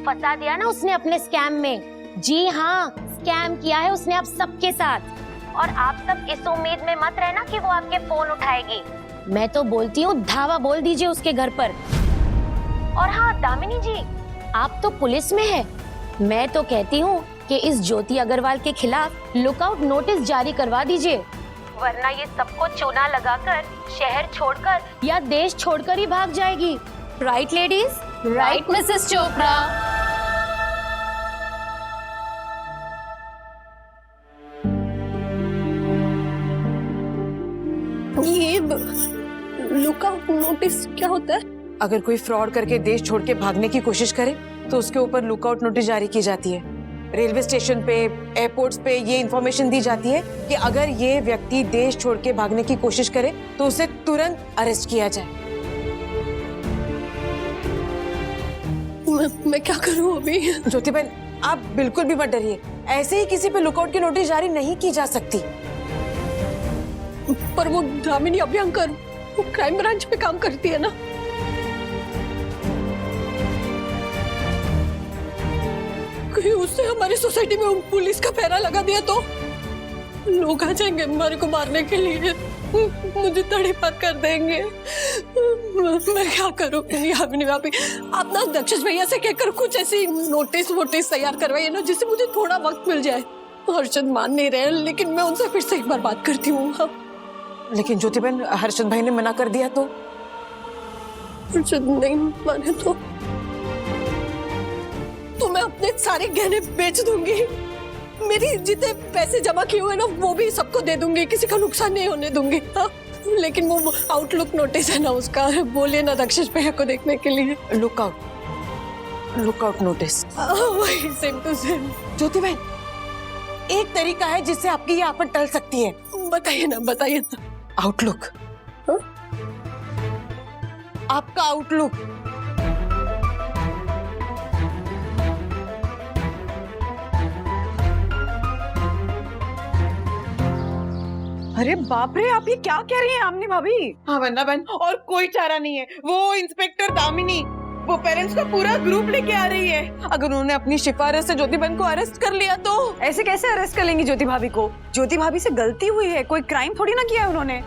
फंसा दिया ना उसने अपने स्कैम में। जी हाँ, स्कैम किया है उसने आप सबके साथ। और आप सब इस उम्मीद में मत रहना कि वो आपके फोन उठाएगी। मैं तो बोलती हूँ धावा बोल दीजिए उसके घर पर। और हाँ दामिनी जी, आप तो पुलिस में है, मैं तो कहती हूँ कि इस ज्योति अग्रवाल के खिलाफ लुकआउट नोटिस जारी करवा दीजिए, वरना ये सबको चूना लगाकर शहर छोड़कर या देश छोड़कर ही भाग जाएगी। Right ladies? Right Mrs Chopra. ये लुकआउट नोटिस क्या होता है? अगर कोई फ्रॉड करके देश छोड़ के भागने की कोशिश करे तो उसके ऊपर लुकआउट नोटिस जारी की जाती है। रेलवे स्टेशन पे, एयरपोर्ट्स पे ये इंफॉर्मेशन दी जाती है कि अगर ये व्यक्ति देश छोड़ के भागने की कोशिश करे तो उसे तुरंत अरेस्ट किया जाए। मैं क्या करूं अभी? ज्योति बहन, आप बिल्कुल भी मत डरिए, ऐसे ही किसी पे लुकआउट की नोटिस जारी नहीं की जा सकती। पर वो दामिनी अभ्यंकर, वो क्राइम ब्रांच पे काम करती है ना? कहीं उससे हमारी सोसाइटी में पुलिस का पहरा लगा दिया तो लोग आ जाएंगे हमारे को मारने के लिए, मुझे तड़ीपार कर देंगे। मैं क्या करूं? आप ना दक्षिश भैया से कहकर कुछ ऐसी नोटिस वोटिस तैयार करवाइए ना, जिससे मुझे थोड़ा वक्त मिल जाए। हर्षद मान नहीं रहे, लेकिन मैं उनसे फिर से एक बार बात करती हूँ। लेकिन ज्योति बहन, हर्षद भाई ने मना कर दिया तो? हर्षद नहीं माने तो मैं अपने सारे गहने बेच दूंगी, मेरी जितने पैसे जमा किए हुए ना वो भी सबको दे दूंगी, किसी का नुकसान नहीं होने दूंगी। हाँ? लेकिन वो आउटलुक नोटिस है ना उसका, बोलिए ना दक्षिश भैया को देखने के लिए। लुकआउट नोटिस वही सेम टू सेम। ज्योति बहन, एक तरीका है जिससे आपकी ये आफत टल सकती है। बताइए ना, बताइए ना। आउटलुक। हाँ? आपका आउटलुक। अरे बाप रे, आप ये क्या कह रही हैं आमनी भाभी? हाँ वंदना बहन, और कोई चारा नहीं है। वो इंस्पेक्टर दामिनी वो पेरेंट्स का पूरा ग्रुप लेके आ रही है। अगर उन्होंने अपनी सिफारिश से ज्योति बहन को अरेस्ट कर लिया तो? ऐसे कैसे अरेस्ट कर लेंगी ज्योति भाभी को? ज्योति भाभी से गलती हुई है, कोई क्राइम थोड़ी ना किया है उन्होंने।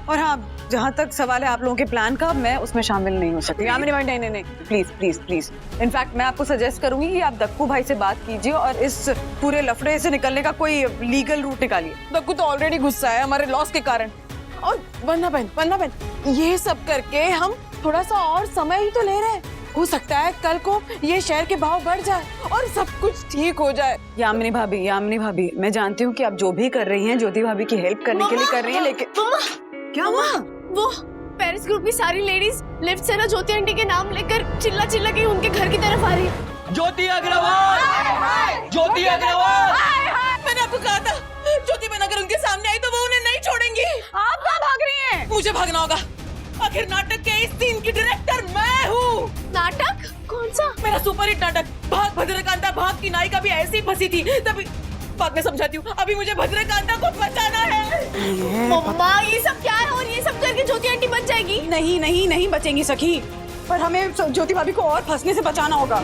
और हाँ, जहाँ तक सवाल है आप लोगों के प्लान का, मैं उसमें शामिल नहीं हो सकती। नहीं, प्लीज प्लीज प्लीज। इनफैक्ट मैं आपको सजेस्ट करूंगी कि आप दक्कू भाई से बात कीजिए और इस पूरे लफड़े से निकलने का कोई लीगल रूट निकालिए। दक्कू तो ऑलरेडी गुस्सा है हमारे लॉस के कारण। और वंदना बहन, ये सब करके हम थोड़ा सा और समय ही तो ले रहे हैं। हो सकता है कल को ये शेयर के भाव बढ़ जाए और सब कुछ ठीक हो जाए। यामिनी भाभी, मैं जानती हूँ कि आप जो भी कर रही हैं ज्योति भाभी की हेल्प करने के लिए कर रही हैं, लेकिन क्या हुआ? वो पेरिस ग्रुप की सारी लेडीज लिफ्ट से ना ज्योति आंटी के नाम लेकर चिल्ला चिल्ला के उनके घर की तरफ आ रही है। ज्योति अग्रवाल, ज्योति अग्रवाल। मैंने आपको कहा था ज्योति बहन अगर उनके सामने आई तो वो उन्हें नहीं छोड़ेंगी। आप कहाँ भाग रही हैं? मुझे भागना होगा। आखिर नाटक के इस सीन की डायरेक्टर मैं हूँ। नाटक? कौन सा? मेरा सुपरहिट नाटक भाग भद्रकांता भाग की नायिका भी ऐसी फंसी थी, तभी बाद में समझाती हूँ। अभी मुझे भद्रकांता को बचाना है। मम्मा ये सब क्या है? और ये सब करके ज्योति आंटी बच जाएगी? नहीं बचेंगी सखी, पर हमें ज्योति भाभी को और फंसने से बचाना होगा।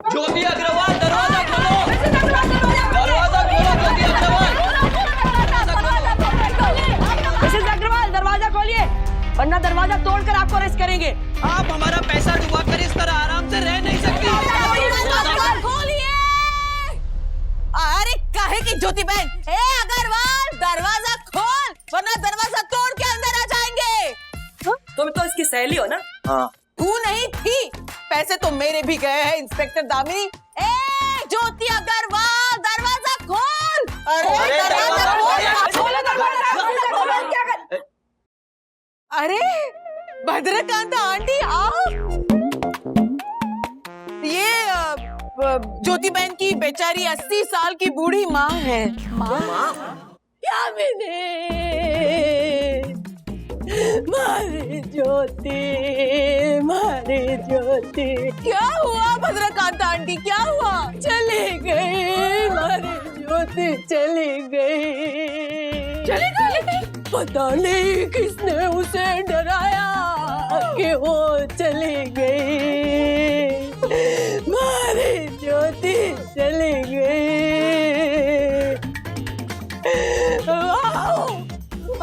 ज्योति अग्रवाल दरवाजा खोलो, दरवाजा खोलो ज्योति अग्रवाल। मिसेस अग्रवाल दरवाजा खोलिए, वरना दरवाजा तोड़कर आपको अरेस्ट करेंगे। आप हमारा पैसा डुबा कर इस तरह आराम से रह नहीं सकती। अरे काहे की ज्योति बहन? ए अग्रवाल दरवाजा खोल, वरना दरवाजा तोड़ के अंदर आ जाएंगे। तुम तो इसकी सहेली हो ना? हाँ। तू नहीं थी, पैसे तो मेरे भी गए हैं इंस्पेक्टर दामिनी। ए ज्योति अग्रवाल दरवाजा खोल। अरे दरवाजा खोल, क्या कर? अरे भद्रकांता आंटी आप? ये ज्योति बहन की बेचारी 80 साल की बूढ़ी माँ है। मारे ज्योति। क्या हुआ भद्रकांता आंटी, क्या हुआ? चले गए, मारे ज्योति चली गई। पता नहीं किसने उसे डराया कि वो चली गई। मारे ज्योति चली गई।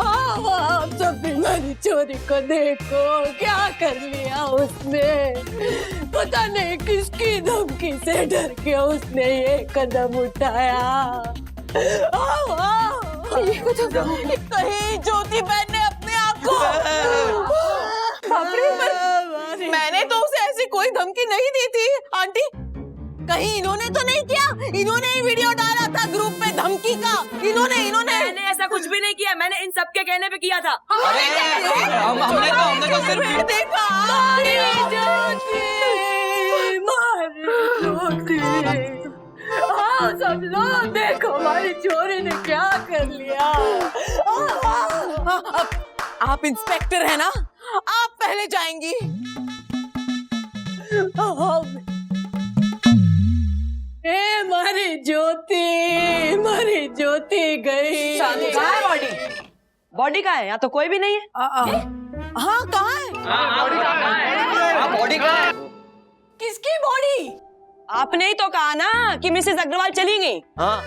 आप सब भी मेरी चोरी को देखो, क्या कर लिया उसने। पता नहीं किसकी धमकी से डर के उसने ये कदम उठाया। कहीं ज्योति बहन ने अपने आप को मैंने तो उसे ऐसी कोई धमकी नहीं दी थी आंटी। कहीं इन्होंने तो नहीं किया? इन्होंने ही वीडियो डाला था ग्रुप में धमकी का। इन्होंने मैंने ऐसा कुछ भी नहीं किया, मैंने इन सबके कहने पे किया था। हमने तो सिर्फ देखा। सब लोग देखो हमारी चोरी ने क्या कर लिया। आप इंस्पेक्टर है ना, आप पहले जाएंगी। मारी ज्योति गई। कहाँ है बॉडी? बॉडी कहाँ है? यहाँ तो कोई भी नहीं है। हाँ कहाँ है? बॉडी कहाँ है? किसकी बॉडी? आपने ही तो कहा ना कि मिसेस अग्रवाल चली गई। हाँ।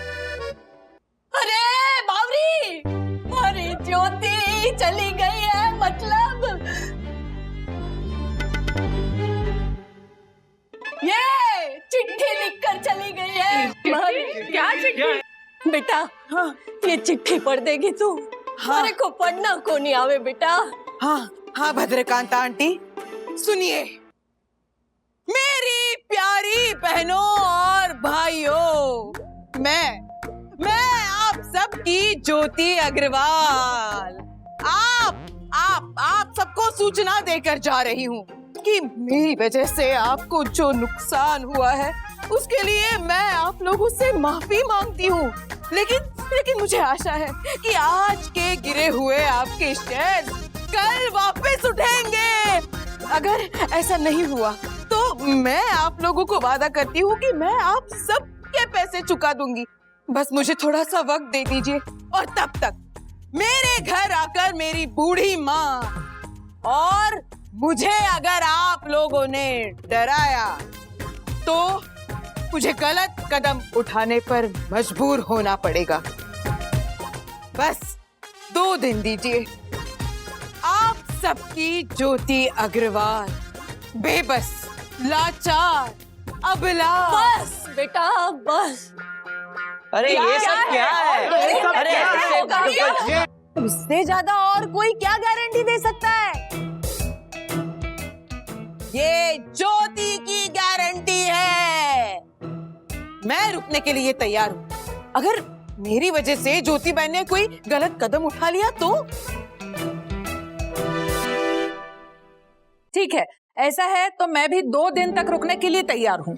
अरे बावरी, मारी ज्योति चली गई है, मतलब ये चिट्ठी लिखकर चली गई है। क्या चिट्ठी? बेटा ये चिट्ठी पढ़ देगी तू? हमारे को पढ़ना को नहीं आवे बेटा। हाँ भद्रकांता आंटी सुनिए। मेरी प्यारी बहनों और भाइयों, मैं आप सबकी ज्योति अग्रवाल आप सबको सूचना देकर जा रही हूँ कि मेरी वजह से आपको जो नुकसान हुआ है उसके लिए मैं आप लोगों से माफी मांगती हूँ। लेकिन मुझे आशा है कि आज के गिरे हुए आपके शेयर कल वापस उठेंगे। अगर ऐसा नहीं हुआ तो मैं आप लोगों को वादा करती हूँ कि मैं आप सबके पैसे चुका दूंगी। बस मुझे थोड़ा सा वक्त दे दीजिए और तब तक मेरे घर आकर मेरी बूढ़ी माँ और मुझे अगर आप लोगों ने डराया तो मुझे गलत कदम उठाने पर मजबूर होना पड़ेगा। बस 2 दिन दीजिए। आप सबकी ज्योति अग्रवाल बेबस, लाचार, अबला। बस बेटा बस। अरे ये सब क्या है? इससे ज्यादा और कोई क्या गारंटी दे सकता है? ये ज्योति की गारंटी है। मैं रुकने के लिए तैयार हूँ। अगर मेरी वजह से ज्योति बहन ने कोई गलत कदम उठा लिया तो? ठीक है, ऐसा है तो मैं भी 2 दिन तक रुकने के लिए तैयार हूँ।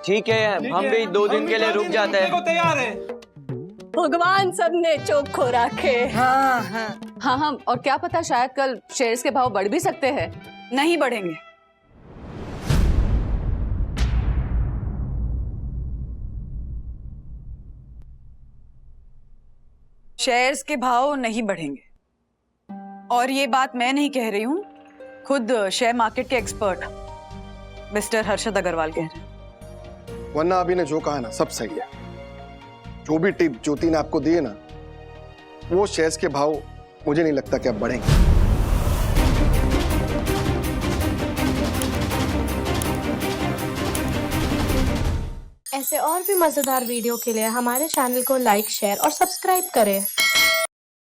ठीक है, हम भी 2 दिन के लिए रुक जाते हैं। तैयार है। भगवान सबने चोखो रखे। हाँ हाँ हाँ हाँ, और क्या पता शायद कल शेयर्स के भाव बढ़ भी सकते हैं। नहीं बढ़ेंगे। शेयर्स के भाव नहीं बढ़ेंगे, और ये बात मैं नहीं कह रही हूँ, खुद शेयर मार्केट के एक्सपर्ट मिस्टर हर्षद अग्रवाल कह रहे हैं। वरना अभी ने जो कहा ना सब सही है। जो भी टिप ज्योति ने आपको दी है ना, वो शेयर्स के भाव मुझे नहीं लगता कि अब बढ़ेंगे। ऐसे और भी मजेदार वीडियो के लिए हमारे चैनल को लाइक, शेयर और सब्सक्राइब करें।